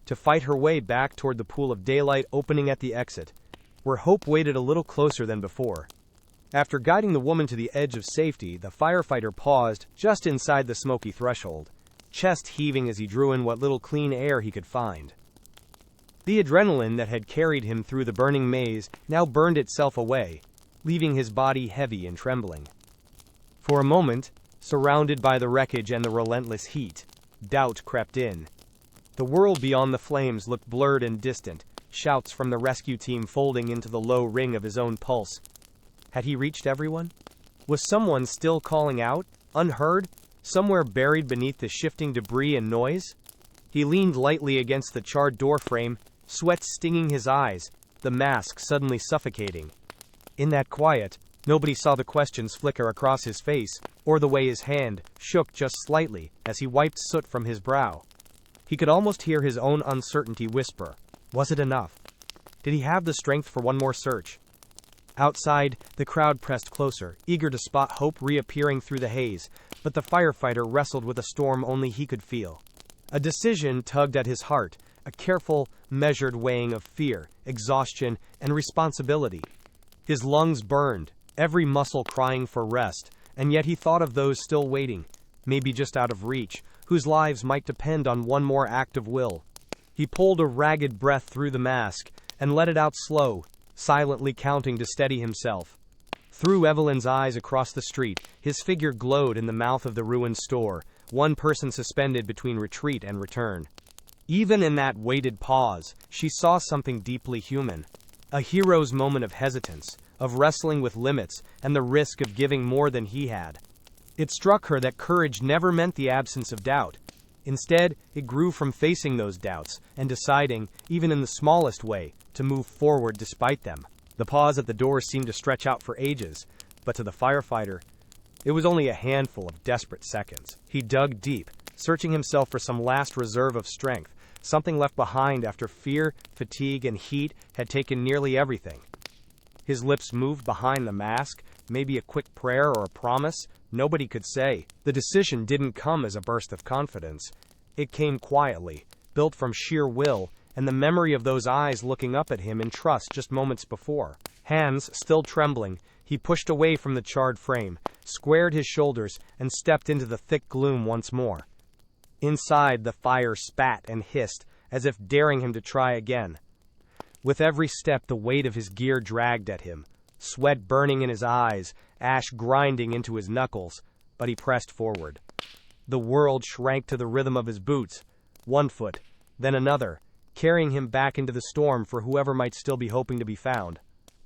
[SPEAKER 1] to fight her way back toward the pool of daylight opening at the exit, where hope waited a little closer than before. After guiding the woman to the edge of safety, the firefighter paused just inside the smoky threshold, chest heaving as he drew in what little clean air he could find. The adrenaline that had carried him through the burning maze now burned itself away, leaving his body heavy and trembling. For a moment, surrounded by the wreckage and the relentless heat, doubt crept in. The world beyond the flames looked blurred and distant, shouts from the rescue team folding into the low ring of his own pulse. Had he reached everyone? Was someone still calling out, unheard, somewhere buried beneath the shifting debris and noise? He leaned lightly against the charred doorframe, sweat stinging his eyes, the mask suddenly suffocating. In that quiet, nobody saw the questions flicker across his face, or the way his hand shook just slightly as he wiped soot from his brow. He could almost hear his own uncertainty whisper. Was it enough? Did he have the strength for one more search? Outside, the crowd pressed closer, eager to spot hope reappearing through the haze, but the firefighter wrestled with a storm only he could feel. A decision tugged at his heart, a careful, measured weighing of fear, exhaustion, and responsibility. His lungs burned, every muscle crying for rest, and yet he thought of those still waiting, maybe just out of reach, whose lives might depend on one more act of will. He pulled a ragged breath through the mask, and let it out slow, silently counting to steady himself. Through Evelyn's eyes across the street, his figure glowed in the mouth of the ruined store, one person suspended between retreat and return. Even in that waited pause, she saw something deeply human. A hero's moment of hesitance, of wrestling with limits, and the risk of giving more than he had. It struck her that courage never meant the absence of doubt. Instead, it grew from facing those doubts, and deciding, even in the smallest way, to move forward despite them. The pause at the door seemed to stretch out for ages, but to the firefighter, it was only a handful of desperate seconds. He dug deep, searching himself for some last reserve of strength, something left behind after fear, fatigue, and heat had taken nearly everything. His lips moved behind the mask, maybe a quick prayer or a promise, nobody could say. The decision didn't come as a burst of confidence. It came quietly, built from sheer will, and the memory of those eyes looking up at him in trust just moments before. Hands still trembling, he pushed away from the charred frame, squared his shoulders, and stepped into the thick gloom once more. Inside, the fire spat and hissed, as if daring him to try again. With every step, the weight of his gear dragged at him, sweat burning in his eyes, ash grinding into his knuckles, but he pressed forward. The world shrank to the rhythm of his boots, one foot, then another, carrying him back into the storm for whoever might still be hoping to be found.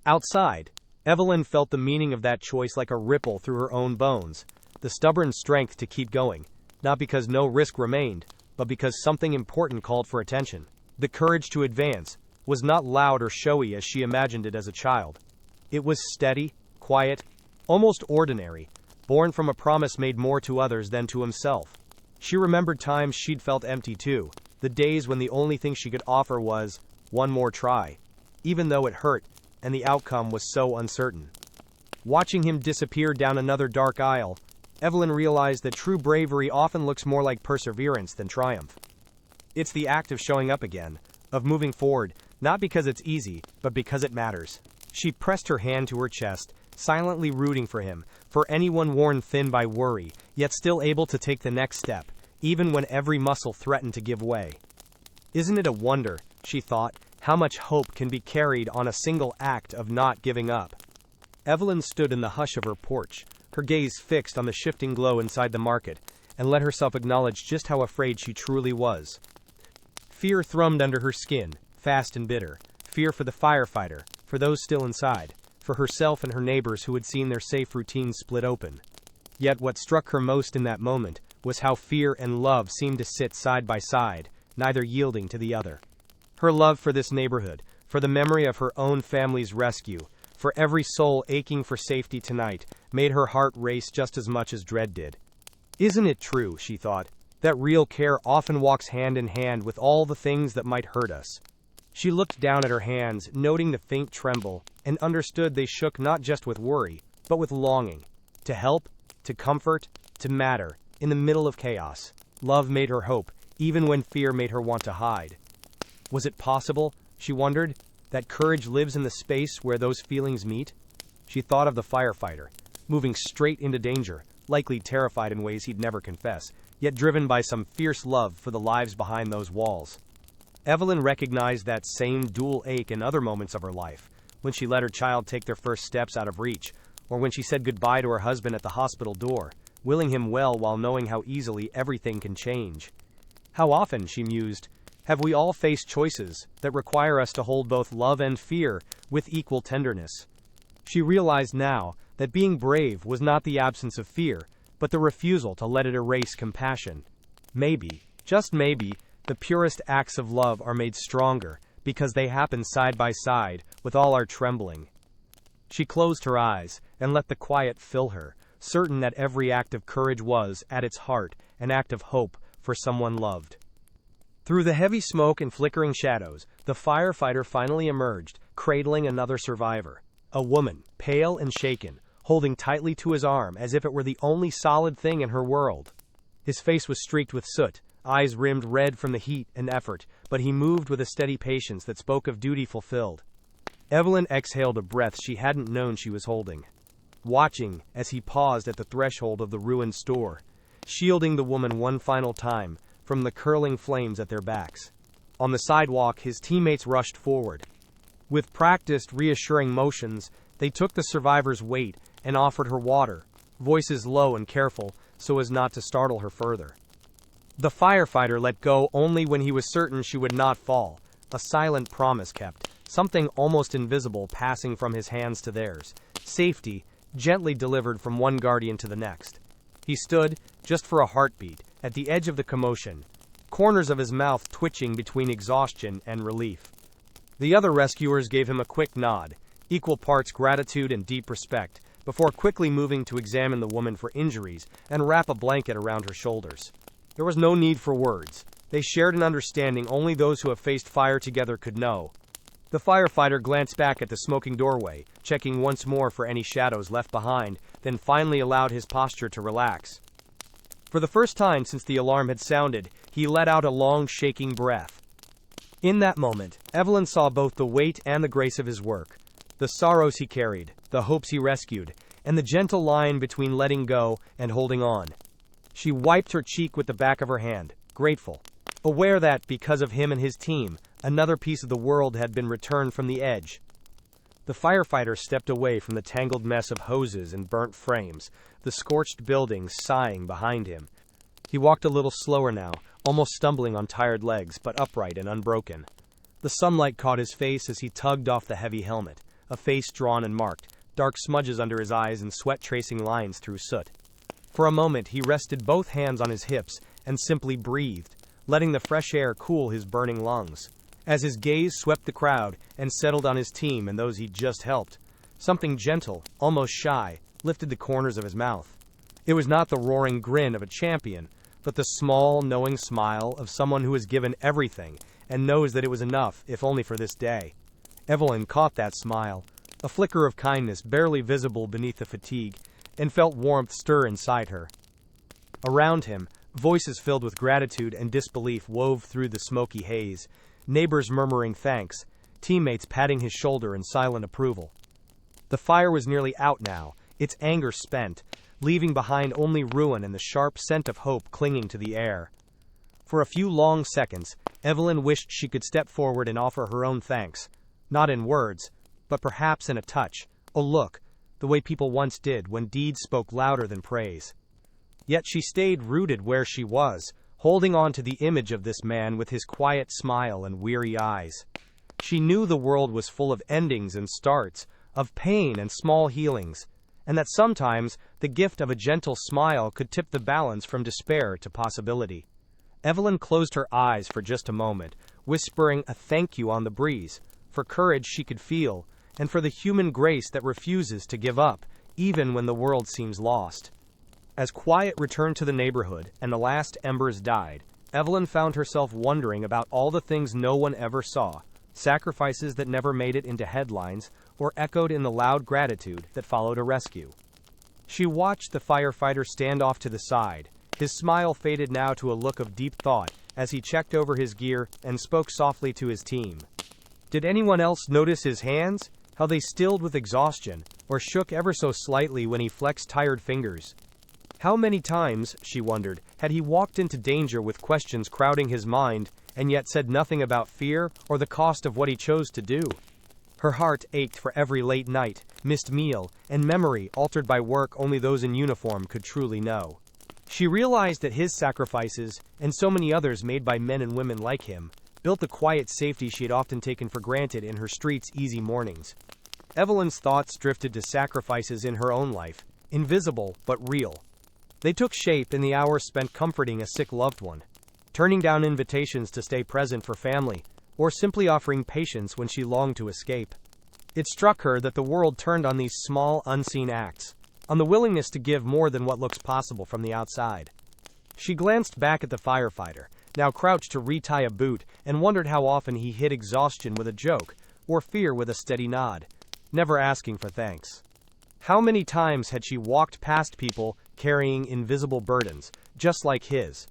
[SPEAKER 1] Outside, Evelyn felt the meaning of that choice like a ripple through her own bones, the stubborn strength to keep going, not because no risk remained, but because something important called for attention. The courage to advance was not loud or showy as she imagined it as a child. It was steady, quiet, almost ordinary, born from a promise made more to others than to himself. She remembered times she'd felt empty too, the days when the only thing she could offer was one more try, even though it hurt, and the outcome was so uncertain. Watching him disappear down another dark aisle, Evelyn realized that true bravery often looks more like perseverance than triumph. It's the act of showing up again, of moving forward, not because it's easy, but because it matters. She pressed her hand to her chest, silently rooting for him, for anyone worn thin by worry, yet still able to take the next step, even when every muscle threatened to give way. Isn't it a wonder, she thought, how much hope can be carried on a single act of not giving up? Evelyn stood in the hush of her porch, her gaze fixed on the shifting glow inside the market, and let herself acknowledge just how afraid she truly was. Fear thrummed under her skin, fast and bitter. Fear for the firefighter, for those still inside, for herself and her neighbors who had seen their safe routines split open. Yet what struck her most in that moment was how fear and love seemed to sit side by side, neither yielding to the other. Her love for this neighborhood, for the memory of her own family's rescue, for every soul aching for safety tonight, made her heart race just as much as dread did. Isn't it true, she thought, that real care often walks hand in hand with all the things that might hurt us? She looked down at her hands, noting the faint tremble, and understood they shook not just with worry, but with longing. To help, to comfort, to matter, in the middle of chaos. Love made her hope, even when fear made her want to hide. Was it possible, she wondered, that courage lives in the space where those feelings meet? She thought of the firefighter, moving straight into danger, likely terrified in ways he'd never confess, yet driven by some fierce love for the lives behind those walls. Evelyn recognized that same dual ache in other moments of her life, when she let her child take their first steps out of reach, or when she said goodbye to her husband at the hospital door, willing him well while knowing how easily everything can change. How often, she mused, have we all faced choices that require us to hold both love and fear with equal tenderness? She realized now that being brave was not the absence of fear, but the refusal to let it erase compassion. Maybe, just maybe, the purest acts of love are made stronger because they happen side by side with all our trembling. She closed her eyes and let the quiet fill her, certain that every act of courage was, at its heart, an act of hope for someone loved. Through the heavy smoke and flickering shadows, the firefighter finally emerged, cradling another survivor. A woman, pale and shaken, holding tightly to his arm as if it were the only solid thing in her world. His face was streaked with soot, eyes rimmed red from the heat and effort, but he moved with a steady patience that spoke of duty fulfilled. Evelyn exhaled a breath she hadn't known she was holding, watching as he paused at the threshold of the ruined store, shielding the woman one final time from the curling flames at their backs. On the sidewalk, his teammates rushed forward. With practiced, reassuring motions, they took the survivor's weight and offered her water, voices low and careful so as not to startle her further. The firefighter let go only when he was certain she would not fall, a silent promise kept, something almost invisible passing from his hands to theirs, safety, gently delivered from one guardian to the next. He stood, just for a heartbeat, at the edge of the commotion, corners of his mouth twitching between exhaustion and relief. The other rescuers gave him a quick nod, equal parts gratitude and deep respect, before quickly moving to examine the woman for injuries and wrap a blanket around her shoulders. There was no need for words. They shared an understanding only those who have faced fire together could know. The firefighter glanced back at the smoking doorway, checking once more for any shadows left behind, then finally allowed his posture to relax. For the first time since the alarm had sounded, he let out a long, shaking breath. In that moment, Evelyn saw both the weight and the grace of his work, the sorrows he carried, the hopes he rescued, and the gentle line between letting go and holding on. She wiped her cheek with the back of her hand, grateful, aware that, because of him and his team, another piece of the world had been returned from the edge. The firefighter stepped away from the tangled mess of hoses and burnt frames, the scorched buildings sighing behind him. He walked a little slower now, almost stumbling on tired legs, but upright and unbroken. The sunlight caught his face as he tugged off the heavy helmet, a face drawn and marked, dark smudges under his eyes and sweat tracing lines through soot. For a moment he rested both hands on his hips and simply breathed, letting the fresh air cool his burning lungs. As his gaze swept the crowd and settled on his team and those he'd just helped, something gentle, almost shy, lifted the corners of his mouth. It was not the roaring grin of a champion, but the small, knowing smile of someone who has given everything and knows that it was enough, if only for this day. Evelyn caught that smile, a flicker of kindness barely visible beneath the fatigue, and felt warmth stir inside her. Around him, voices filled with gratitude and disbelief wove through the smoky haze, neighbors murmuring thanks, teammates patting his shoulder in silent approval. The fire was nearly out now, its anger spent, leaving behind only ruin and the sharp scent of hope clinging to the air. For a few long seconds, Evelyn wished she could step forward and offer her own thanks, not in words, but perhaps in a touch, a look, the way people once did when deeds spoke louder than praise. Yet she stayed rooted where she was, holding on to the image of this man with his quiet smile and weary eyes. She knew the world was full of endings and starts, of pain and small healings, and that sometimes the gift of a gentle smile could tip the balance from despair to possibility. Evelyn closed her eyes for just a moment, whispering a thank you on the breeze, for courage she could feel, and for the human grace that refuses to give up, even when the world seems lost. As quiet returned to the neighborhood and the last embers died, Evelyn found herself wondering about all the things no one ever saw, sacrifices that never made it into headlines or echoed in the loud gratitude that followed a rescue. She watched the firefighter stand off to the side, his smile faded now to a look of deep thought as he checked over his gear and spoke softly to his team. Did anyone else notice his hands, how they stilled with exhaustion, or shook ever so slightly when he flexed tired fingers? How many times, she wondered, had he walked into danger with questions crowding his mind, and yet said nothing about fear or the cost of what he chose to do? Her heart ached for every late night, missed meal, and memory altered by work only those in uniform could truly know. She realized that his sacrifices, and so many others made by men and women like him, built the quiet safety she had often taken for granted in her street's easy mornings. Evelyn's thoughts drifted to sacrifices in her own life, invisible but real. They took shape in the hours spent comforting a sick loved one, turning down invitations to stay present for family, or simply offering patience when she longed to escape. It struck her that the world turned on these small, unseen acts, on the willingness to give more than what looks possible from the outside. She glanced back at the firefighter, now crouched to retie a boot, and wondered how often he hid exhaustion with a joke, or fear with a steady nod, never asking for thanks. How many times had she walked past people carrying invisible burdens, just like his?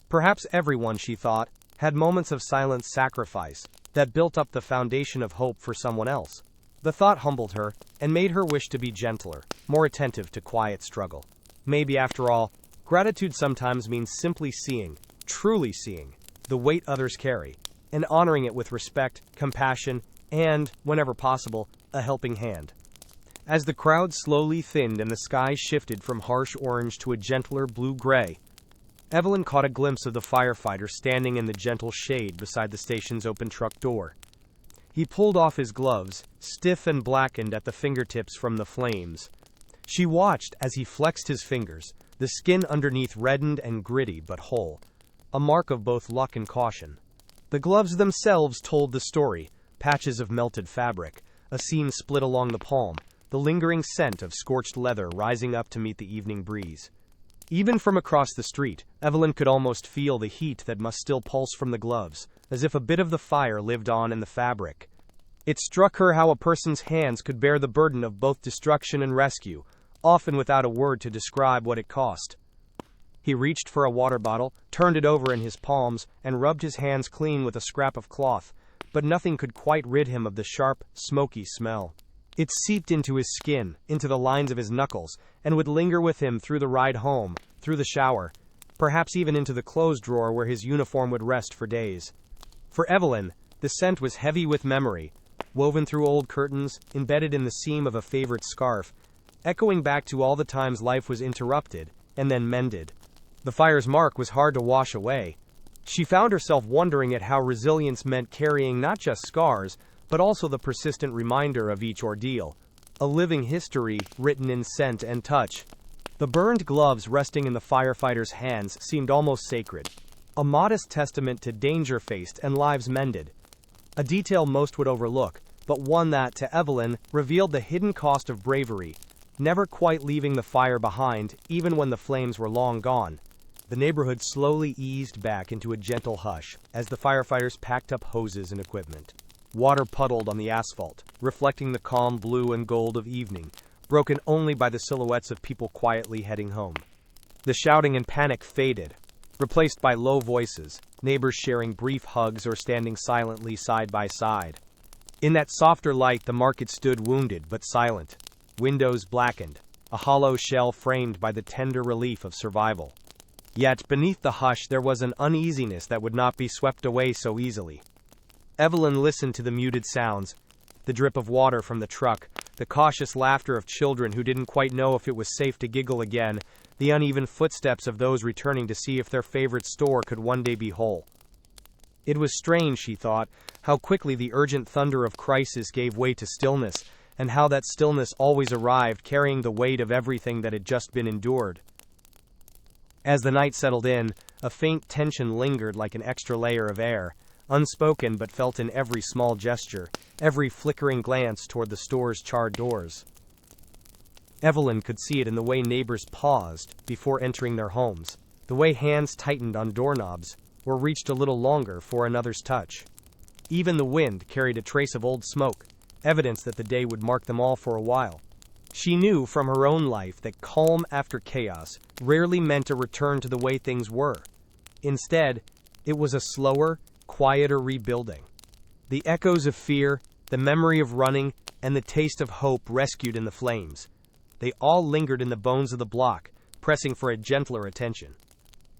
[SPEAKER 1] Perhaps everyone, she thought, had moments of silent sacrifice that built up the foundation of hope for someone else. The thought humbled her and made her wish to be gentler, more attentive to quiet struggle. Maybe, after all, gratitude sometimes means simply seeing, truly seeing, the weight others carry, and honoring it with respect, compassion, and, whenever possible, a helping hand. As the crowd slowly thinned and the sky shifted from harsh orange to a gentler blue-gray, Evelyn caught a glimpse of the firefighter standing in the gentle shade beside the station's open truck door. He pulled off his gloves, stiff and blackened at the fingertips from the flames. She watched as he flexed his fingers, the skin underneath reddened and gritty but whole, a mark of both luck and caution. The gloves themselves told the story, patches of melted fabric, a seam split along the palm, the lingering scent of scorched leather rising up to meet the evening breeze. Even from across the street, Evelyn could almost feel the heat that must still pulse from the gloves, as if a bit of the fire lived on in the fabric. It struck her how a person's hands could bear the burden of both destruction and rescue, often without a word to describe what it cost. He reached for a water bottle, turned it over in his palms, and rubbed his hands clean with a scrap of cloth, but nothing could quite rid him of the sharp, smoky smell. It seeped into his skin, into the lines of his knuckles, and would linger with him through the ride home, through the shower, perhaps even into the clothes drawer where his uniform would rest for days. For Evelyn, the scent was heavy with memory, woven through old curtains, embedded in the seam of a favorite scarf, echoing back to all the times life was interrupted, and then mended. The fire's mark was hard to wash away. She found herself wondering at how resilience meant carrying not just scars, but also the persistent reminder of each ordeal. A living history, written in scent and touch. The burned gloves resting in the firefighter's hands seemed almost sacred. A modest testament to danger faced and lives mended. A detail most would overlook, but one that, to Evelyn, revealed the hidden cost of bravery, never quite leaving the fire behind, even when the flames were long gone. The neighborhood slowly eased back into a gentle hush as the firefighters packed up hoses and equipment. Water puddled on the asphalt, reflecting the calm blue and gold of evening, broken only by the silhouettes of people quietly heading home. The shouting and panic faded, replaced by low voices, neighbors sharing brief hugs or standing silently side by side. In that softer light, the market stood wounded but silent, windows blackened, a hollow shell framed by the tender relief of survival. Yet beneath the hush there was an uneasiness that would not be swept away so easily. Evelyn listened to the muted sounds, the drip of water from the truck, the cautious laughter of children who didn't quite know if it was safe to giggle again, the uneven footsteps of those returning to see if their favorite store could one day be whole. It was strange, she thought, how quickly the urgent thunder of crisis gave way to stillness, and how that stillness always arrived carrying the weight of everything that had just been endured. As the night settled in, a faint tension lingered like an extra layer of air, unspoken but felt in every small gesture, every flickering glance toward the store's charred doors. Evelyn could see it in the way neighbors paused before entering their homes, the way hands tightened on doorknobs, or reached a little longer for another's touch. Even the wind carried a trace of old smoke, evidence that the day would mark them all for a while. She knew from her own life that calm after chaos rarely meant a return to the way things were. Instead, it was a slower, quieter rebuilding. The echoes of fear, the memory of running, and the taste of hope rescued in the flames. They all lingered in the bones of the block, pressing for a gentler attention.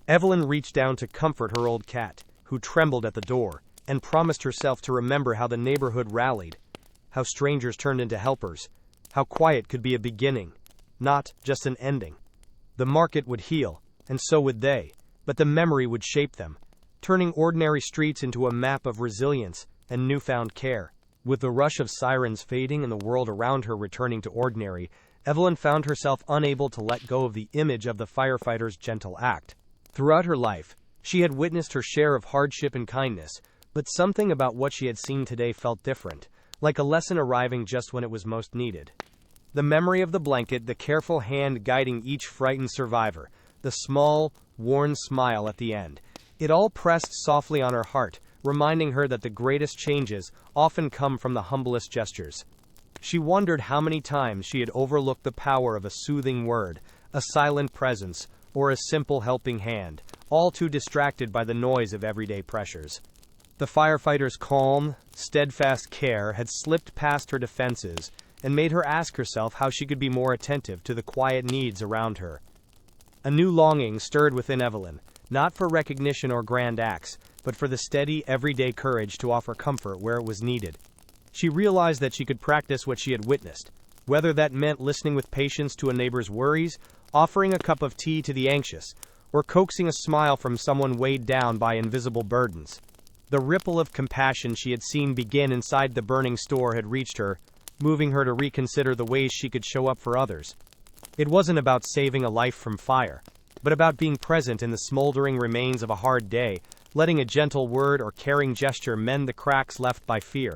[SPEAKER 1] Evelyn reached down to comfort her old cat, who trembled at the door, and promised herself to remember how the neighborhood rallied, how strangers turned into helpers, how quiet could be a beginning, not just an ending. The market would heal, and so would they, but the memory would shape them, turning ordinary streets into a map of resilience and newfound care. With the rush of sirens fading and the world around her returning to ordinary, Evelyn found herself unable to let go of the image of the firefighter's gentle act. Throughout her life, she had witnessed her share of hardship and kindness, but something about what she had seen today felt different, like a lesson arriving just when it was most needed. The memory of the blanket, the careful hand guiding each frightened survivor, the small, worn smile at the end, it all pressed softly on her heart, reminding her that the greatest changes often come from the humblest gestures. She wondered how many times she had overlooked the power of a soothing word, a silent presence, or a simple helping hand, all too distracted by the noise of everyday pressures. The firefighter's calm, steadfast care had slipped past her defenses and made her ask herself how she could be more attentive to the quiet needs around her. A new longing stirred within Evelyn, not for recognition or grand acts, but for the steady, everyday courage to offer comfort where it was needed. She realized that she could practice what she had witnessed, whether that meant listening with patience to a neighbor's worries, offering a cup of tea to the anxious, or coaxing a smile from someone weighed down by invisible burdens. The ripple of compassion she had seen begin inside the burning store had reached her, moving her to reconsider the ways she could show up for others. It wasn't about saving a life from fire, but about being present in the smoldering remains of a hard day, letting a gentle word or caring gesture mend the cracks left by fear.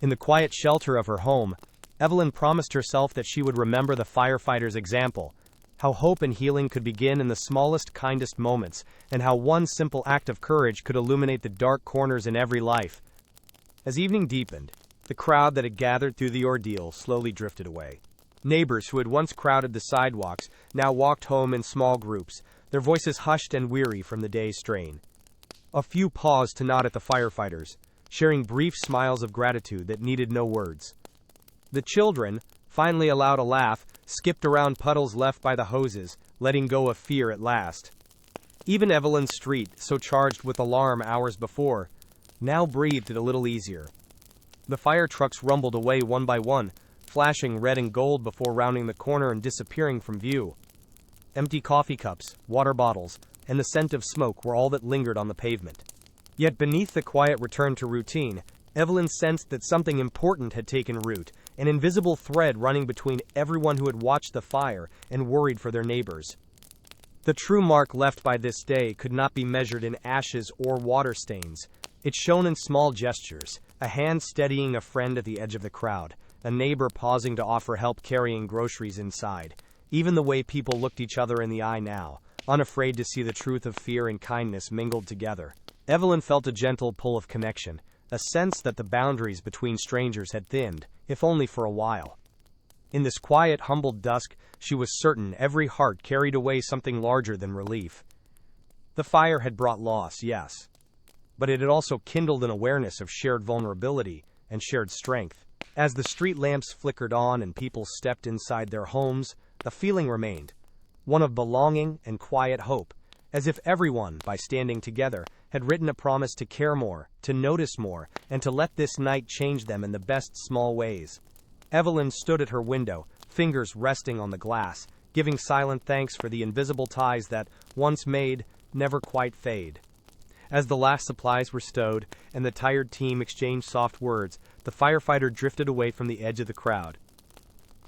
[SPEAKER 1] In the quiet shelter of her home, Evelyn promised herself that she would remember the firefighters' example, how hope and healing could begin in the smallest, kindest moments, and how one simple act of courage could illuminate the dark corners in every life. As evening deepened, the crowd that had gathered through the ordeal slowly drifted away. Neighbors who had once crowded the sidewalks now walked home in small groups, their voices hushed and weary from the day's strain. A few paused to nod at the firefighters, sharing brief smiles of gratitude that needed no words. The children, finally allowed a laugh, skipped around puddles left by the hoses, letting go of fear at last. Even Evelyn's street, so charged with alarm hours before, now breathed it a little easier. The fire trucks rumbled away one by one, flashing red and gold before rounding the corner and disappearing from view. Empty coffee cups, water bottles, and the scent of smoke were all that lingered on the pavement. Yet beneath the quiet return to routine, Evelyn sensed that something important had taken root, an invisible thread running between everyone who had watched the fire and worried for their neighbors. The true mark left by this day could not be measured in ashes or water stains. It shone in small gestures, a hand steadying a friend at the edge of the crowd, a neighbor pausing to offer help carrying groceries inside. Even the way people looked each other in the eye now, unafraid to see the truth of fear and kindness mingled together. Evelyn felt a gentle pull of connection, a sense that the boundaries between strangers had thinned, if only for a while. In this quiet, humbled dusk, she was certain every heart carried away something larger than relief. The fire had brought loss, yes, but it had also kindled an awareness of shared vulnerability and shared strength. As the street lamps flickered on and people stepped inside their homes, a feeling remained, one of belonging and quiet hope, as if everyone, by standing together, had written a promise to care more, to notice more, and to let this night change them in the best small ways. Evelyn stood at her window, fingers resting on the glass, giving silent thanks for the invisible ties that, once made, never quite fade. As the last supplies were stowed, and the tired team exchanged soft words, the firefighter drifted away from the edge of the crowd.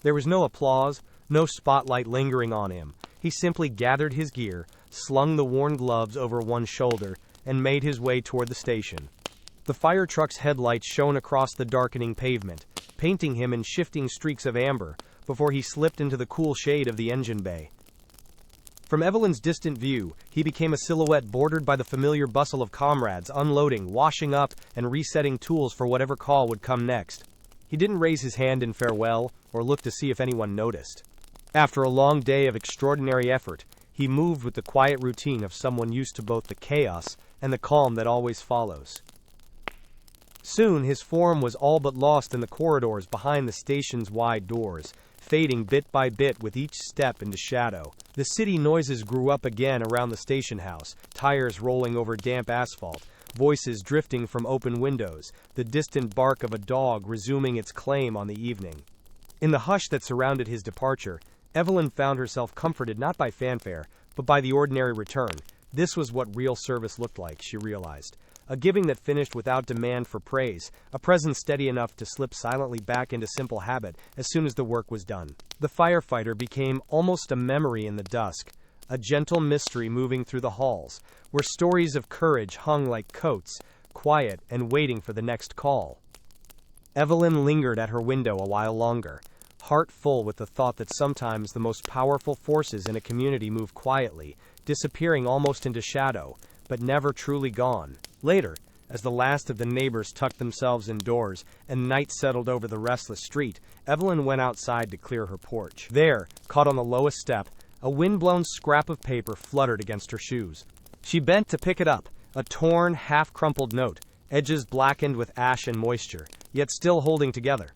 [SPEAKER 1] There was no applause, no spotlight lingering on him. He simply gathered his gear, slung the worn gloves over one shoulder, and made his way toward the station. The fire truck's headlights shone across the darkening pavement, painting him in shifting streaks of amber, before he slipped into the cool shade of the engine bay. From Evelyn's distant view, he became a silhouette bordered by the familiar bustle of comrades unloading, washing up, and resetting tools for whatever call would come next. He didn't raise his hand in farewell, or look to see if anyone noticed. After a long day of extraordinary effort, he moved with the quiet routine of someone used to both the chaos and the calm that always follows. Soon his form was all but lost in the corridors behind the station's wide doors, fading bit by bit with each step into shadow. The city noises grew up again around the station house, tires rolling over damp asphalt, voices drifting from open windows, the distant bark of a dog resuming its claim on the evening. In the hush that surrounded his departure, Evelyn found herself comforted not by fanfare, but by the ordinary return. This was what real service looked like, she realized. A giving that finished without demand for praise, a presence steady enough to slip silently back into simple habit as soon as the work was done. The firefighter became almost a memory in the dusk, a gentle mystery moving through the halls, where stories of courage hung like coats, quiet and waiting for the next call. Evelyn lingered at her window a while longer, heart full with the thought that sometimes the most powerful forces in a community move quietly, disappearing almost into shadow, but never truly gone. Later, as the last of the neighbors tucked themselves indoors and night settled over the restless street, Evelyn went outside to clear her porch. There, caught on the lowest step, a wind-blown scrap of paper fluttered against her shoes. She bent to pick it up, a torn, half-crumpled note, edges blackened with ash and moisture, yet still holding together.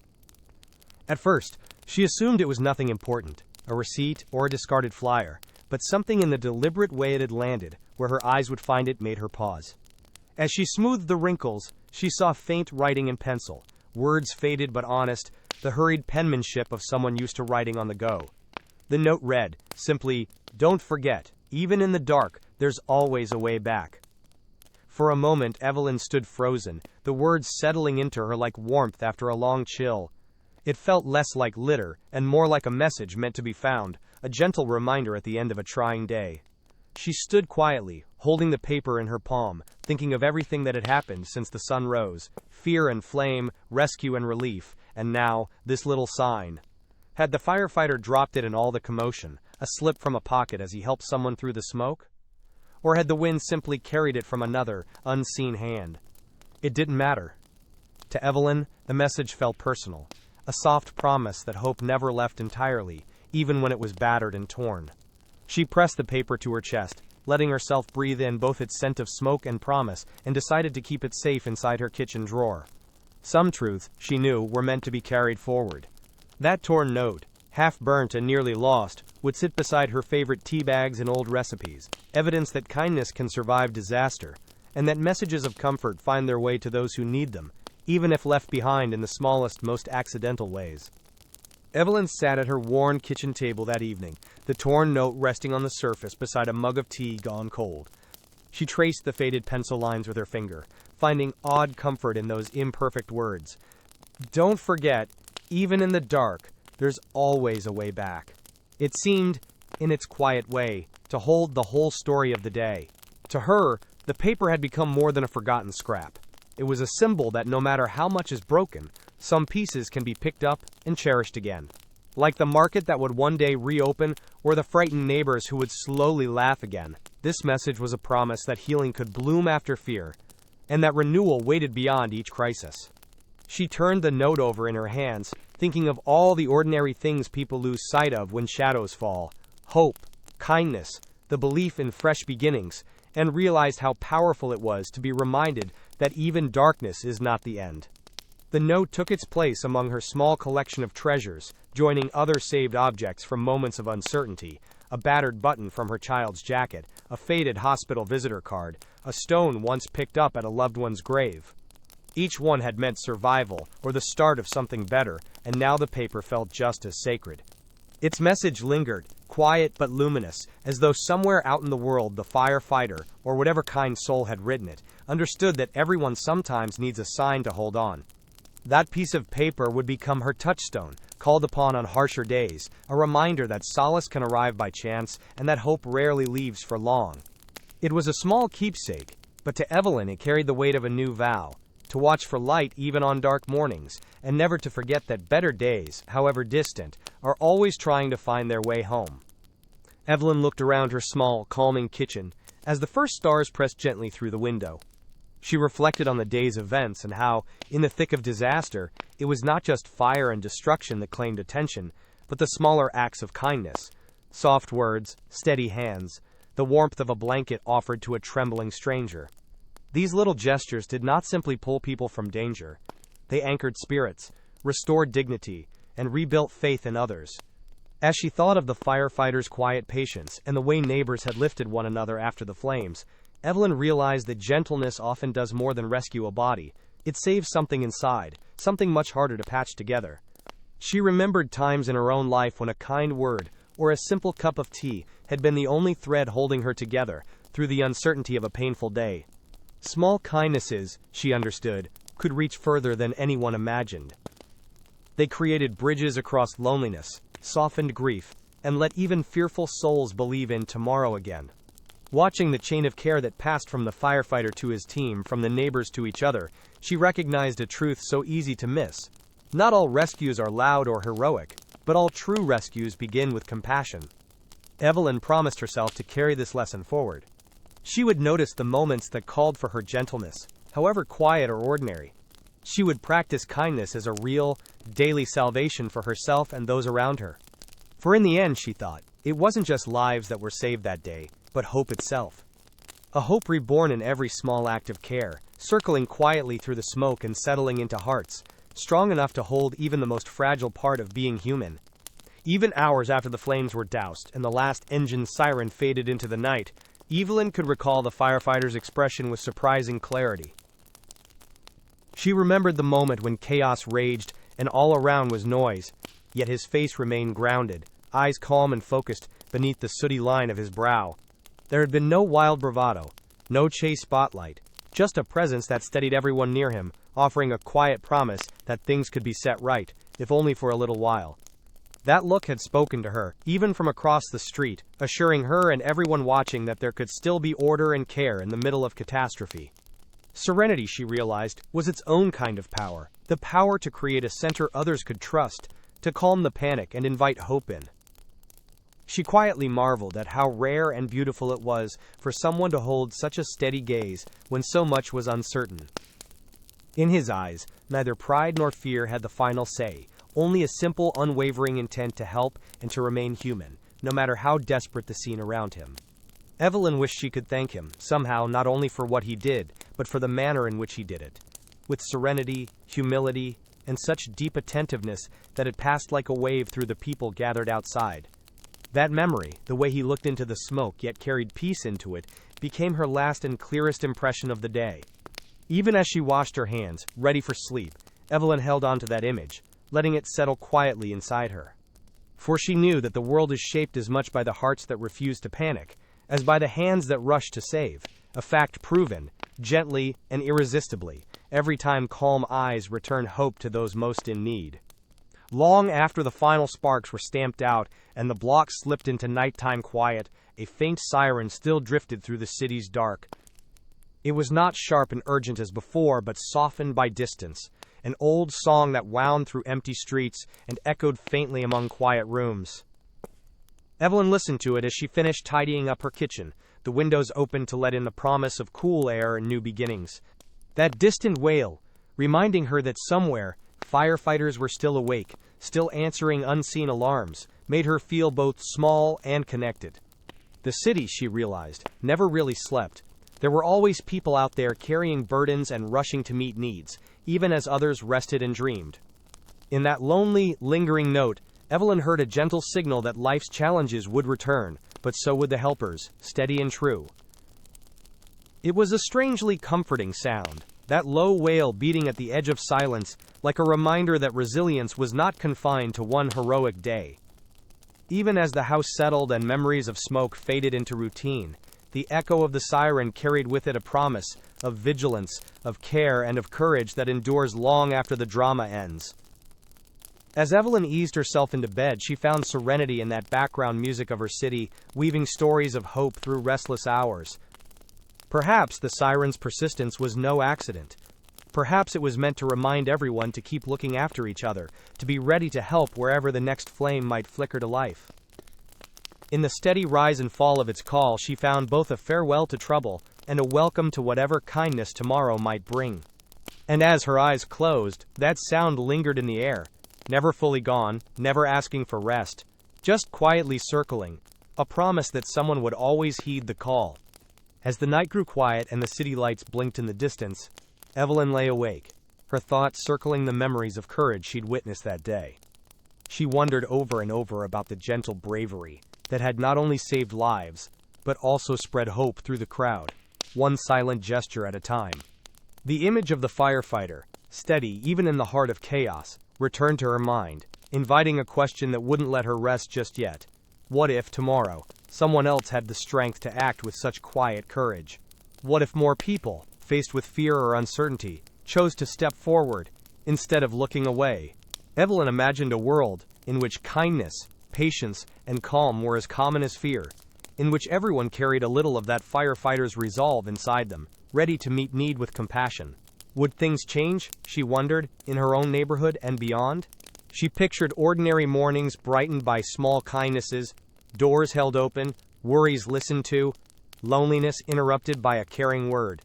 [SPEAKER 1] At first, she assumed it was nothing important, a receipt or a discarded flyer, but something in the deliberate way it had landed, where her eyes would find it, made her pause. As she smoothed the wrinkles, she saw faint writing in pencil, words faded but honest, the hurried penmanship of someone used to writing on the go. The note read, simply, "Don't forget, even in the dark, there's always a way back. For a moment Evelyn stood frozen, the words settling into her like warmth after a long chill. It felt less like litter, and more like a message meant to be found, a gentle reminder at the end of a trying day. She stood quietly, holding the paper in her palm, thinking of everything that had happened since the sun rose: fear and flame, rescue and relief, and now, this little sign. Had the firefighter dropped it in all the commotion, a slip from a pocket as he helped someone through the smoke? Or had the wind simply carried it from another, unseen hand? It didn't matter. To Evelyn, the message felt personal, a soft promise that hope never left entirely, even when it was battered and torn. She pressed the paper to her chest, letting herself breathe in both its scent of smoke and promise, and decided to keep it safe inside her kitchen drawer. Some truths, she knew, were meant to be carried forward. That torn note, half burnt and nearly lost, would sit beside her favorite tea bags and old recipes, evidence that kindness can survive disaster, and that messages of comfort find their way to those who need them, even if left behind in the smallest, most accidental ways. Evelyn sat at her worn kitchen table that evening, the torn note resting on the surface beside a mug of tea gone cold. She traced the faded pencil lines with her finger, finding odd comfort in those imperfect words. Don't forget, even in the dark, there's always a way back. It seemed, in its quiet way, to hold the whole story of the day. To her, the paper had become more than a forgotten scrap. It was a symbol that no matter how much is broken, some pieces can be picked up and cherished again. Like the market that would one day reopen, or the frightened neighbors who would slowly laugh again, this message was a promise that healing could bloom after fear, and that renewal waited beyond each crisis. She turned the note over in her hands, thinking of all the ordinary things people lose sight of when shadows fall: hope, kindness, the belief in fresh beginnings, and realized how powerful it was to be reminded that even darkness is not the end. The note took its place among her small collection of treasures, joining other saved objects from moments of uncertainty: a battered button from her child's jacket, a faded hospital visitor card, a stone once picked up at a loved one's grave. Each one had meant survival, or the start of something better, and now the paper felt just as sacred. Its message lingered, quiet but luminous, as though somewhere out in the world the firefighter, or whatever kind soul had written it, understood that everyone sometimes needs a sign to hold on. That piece of paper would become her touchstone, called upon on harsher days, a reminder that solace can arrive by chance and that hope rarely leaves for long. It was a small keepsake, but to Evelyn it carried the weight of a new vow: to watch for light even on dark mornings, and never to forget that better days, however distant, are always trying to find their way home. Evelyn looked around her small, calming kitchen as the first stars pressed gently through the window. She reflected on the day's events and how, in the thick of disaster, it was not just fire and destruction that claimed attention, but the smaller acts of kindness: soft words, steady hands, the warmth of a blanket offered to a trembling stranger. These little gestures did not simply pull people from danger. They anchored spirits, restored dignity, and rebuilt faith in others. As she thought of the firefighters' quiet patience and the way neighbors had lifted one another after the flames, Evelyn realized that gentleness often does more than rescue a body. It saves something inside, something much harder to patch together. She remembered times in her own life when a kind word, or a simple cup of tea, had been the only thread holding her together through the uncertainty of a painful day. Small kindnesses, she understood, could reach further than anyone imagined. They created bridges across loneliness, softened grief, and let even fearful souls believe in tomorrow again. Watching the chain of care that passed from the firefighter to his team, from the neighbors to each other, she recognized a truth so easy to miss. Not all rescues are loud or heroic, but all true rescues begin with compassion. Evelyn promised herself to carry this lesson forward. She would notice the moments that called for her gentleness, however quiet or ordinary. She would practice kindness as a real, daily salvation for herself and those around her. For in the end, she thought, it wasn't just lives that were saved that day, but hope itself. A hope reborn in every small act of care, circling quietly through the smoke and settling into hearts, strong enough to hold even the most fragile part of being human. Even hours after the flames were doused and the last engine siren faded into the night, Evelyn could recall the firefighter's expression with surprising clarity. She remembered the moment when chaos raged and all around was noise, yet his face remained grounded, eyes calm and focused beneath the sooty line of his brow. There had been no wild bravado, no chase spotlight, just a presence that steadied everyone near him, offering a quiet promise that things could be set right, if only for a little while. That look had spoken to her, even from across the street, assuring her and everyone watching that there could still be order and care in the middle of catastrophe. Serenity, she realized, was its own kind of power, the power to create a center others could trust, to calm the panic and invite hope in. She quietly marveled at how rare and beautiful it was for someone to hold such a steady gaze when so much was uncertain. In his eyes, neither pride nor fear had the final say, only a simple, unwavering intent to help and to remain human, no matter how desperate the scene around him. Evelyn wished she could thank him, somehow, not only for what he did, but for the manner in which he did it. With serenity, humility, and such deep attentiveness that it passed like a wave through the people gathered outside. That memory, the way he looked into the smoke yet carried peace into it, became her last and clearest impression of the day. Even as she washed her hands, ready for sleep, Evelyn held on to that image, letting it settle quietly inside her. For she knew that the world is shaped as much by the hearts that refuse to panic, as by the hands that rush to save, a fact proven, gently and irresistibly, every time calm eyes return hope to those most in need. Long after the final sparks were stamped out and the block slipped into nighttime quiet, a faint siren still drifted through the city's dark. It was not sharp and urgent as before, but softened by distance, an old song that wound through empty streets and echoed faintly among quiet rooms. Evelyn listened to it as she finished tidying up her kitchen, the windows open to let in the promise of cool air and new beginnings. That distant wail, reminding her that somewhere, firefighters were still awake, still answering unseen alarms, made her feel both small and connected. The city, she realized, never really slept. There were always people out there carrying burdens and rushing to meet needs, even as others rested and dreamed. In that lonely, lingering note, Evelyn heard a gentle signal that life's challenges would return, but so would the helpers, steady and true. It was a strangely comforting sound, that low wail beating at the edge of silence, like a reminder that resilience was not confined to one heroic day. Even as the house settled and memories of smoke faded into routine, the echo of the siren carried with it a promise of vigilance, of care, and of courage that endures long after the drama ends. As Evelyn eased herself into bed, she found serenity in that background music of her city, weaving stories of hope through restless hours. Perhaps the siren's persistence was no accident. Perhaps it was meant to remind everyone to keep looking after each other, to be ready to help wherever the next flame might flicker to life. In the steady rise and fall of its call, she found both a farewell to trouble and a welcome to whatever kindness tomorrow might bring. And as her eyes closed, that sound lingered in the air, never fully gone, never asking for rest, just quietly circling, a promise that someone would always heed the call. As the night grew quiet and the city lights blinked in the distance, Evelyn lay awake, her thoughts circling the memories of courage she'd witnessed that day. She wondered over and over about the gentle bravery that had not only saved lives, but also spread hope through the crowd, one silent gesture at a time. The image of the firefighter, steady even in the heart of chaos, returned to her mind, inviting a question that wouldn't let her rest just yet. What if, tomorrow, someone else had the strength to act with such quiet courage? What if more people, faced with fear or uncertainty, chose to step forward, instead of looking away? Evelyn imagined a world in which kindness, patience, and calm were as common as fear, in which everyone carried a little of that firefighter's resolve inside them, ready to meet need with compassion. Would things change, she wondered, in her own neighborhood and beyond? She pictured ordinary mornings brightened by small kindnesses, doors held open, worries listened to, loneliness interrupted by a caring word.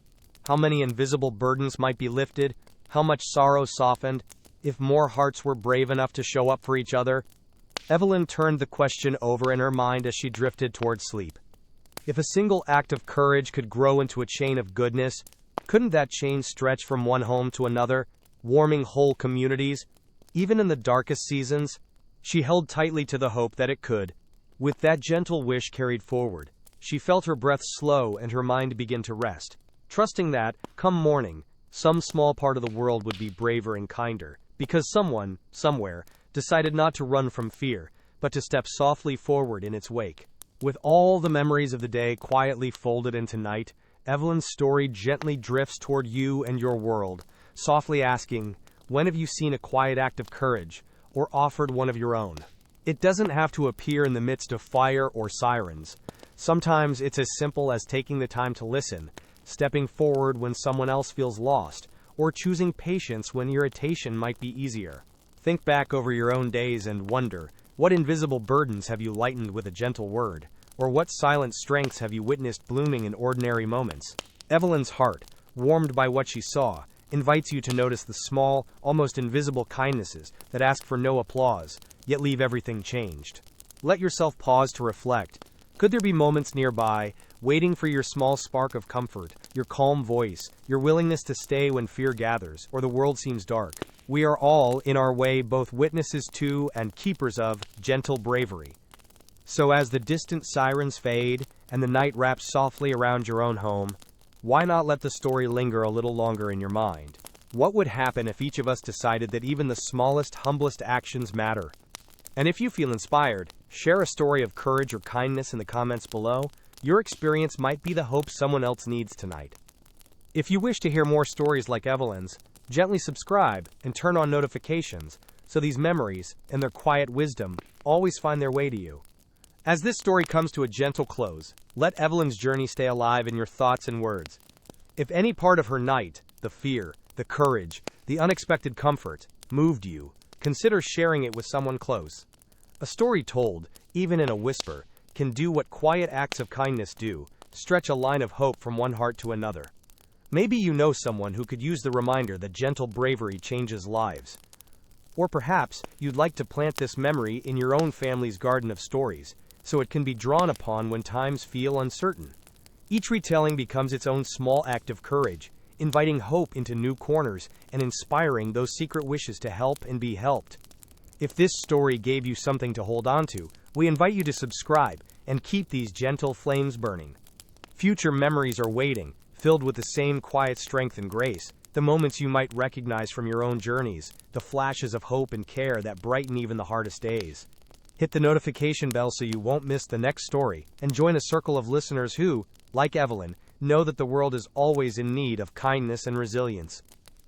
[SPEAKER 1] How many invisible burdens might be lifted, how much sorrow softened, if more hearts were brave enough to show up for each other? Evelyn turned the question over in her mind as she drifted toward sleep. If a single act of courage could grow into a chain of goodness, couldn't that chain stretch from one home to another, warming whole communities? Even in the darkest seasons, she held tightly to the hope that it could. With that gentle wish carried forward, she felt her breath slow and her mind begin to rest, trusting that, come morning, some small part of the world would be braver and kinder, because someone, somewhere, decided not to run from fear, but to step softly forward in its wake. With all the memories of the day quietly folded into night, Evelyn's story gently drifts toward you and your world, softly asking, when have you seen a quiet act of courage, or offered one of your own? It doesn't have to appear in the midst of fire or sirens. Sometimes it's as simple as taking the time to listen, stepping forward when someone else feels lost, or choosing patience when irritation might be easier. Think back over your own days and wonder, what invisible burdens have you lightened with a gentle word? Or what silent strengths have you witnessed blooming in ordinary moments? Evelyn's heart, warmed by what she saw, invites you to notice the small, almost invisible kindnesses that ask for no applause, yet leave everything changed. Let yourself pause to reflect. Could there be moments nearby, waiting for your small spark of comfort, your calm voice, your willingness to stay when fear gathers, or the world seems dark? We are all, in our way, both witnesses to and keepers of gentle bravery. So as the distant sirens fade, and the night wraps softly around your own home, why not let the story linger a little longer in your mind? What would happen if each of us decided that even the smallest, humblest actions matter? And if you feel inspired, share a story of courage or kindness in the comments below. Your experience might be the hope someone else needs tonight. If you wish to hear more stories like Evelyn's, gently subscribe and turn on notifications so these memories and their quiet wisdom always find their way to you. As this story comes to a gentle close, let Evelyn's journey stay alive in your thoughts and words. If any part of her night, the fear, the courage, the unexpected comfort, moved you, consider sharing it with someone close. A story told, even in a whisper, can do what quiet acts of kindness do, stretch a line of hope from one heart to another. Maybe you know someone who could use the reminder that gentle bravery changes lives. Or perhaps you'd like to plant this memory in your own family's garden of stories, so it can be drawn upon when times feel uncertain. Each retelling becomes its own small act of courage, inviting hope into new corners and inspiring those secret wishes to help and be helped. If this story gave you something to hold on to, we invite you to subscribe and keep these gentle flames burning. Future memories are waiting, filled with the same quiet strength and grace, the moments you might recognize from your own journeys, the flashes of hope and care that brighten even the hardest days. Hit the notification bell so you won't miss the next story, and join a circle of listeners who, like Evelyn, know that the world is always in need of kindness and resilience.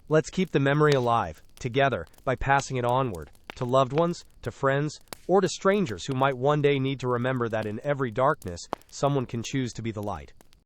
[SPEAKER 1] Let's keep the memory alive, together, by passing it onward, to loved ones, to friends, or to strangers who might one day need to remember that in every darkness, someone can choose to be the light.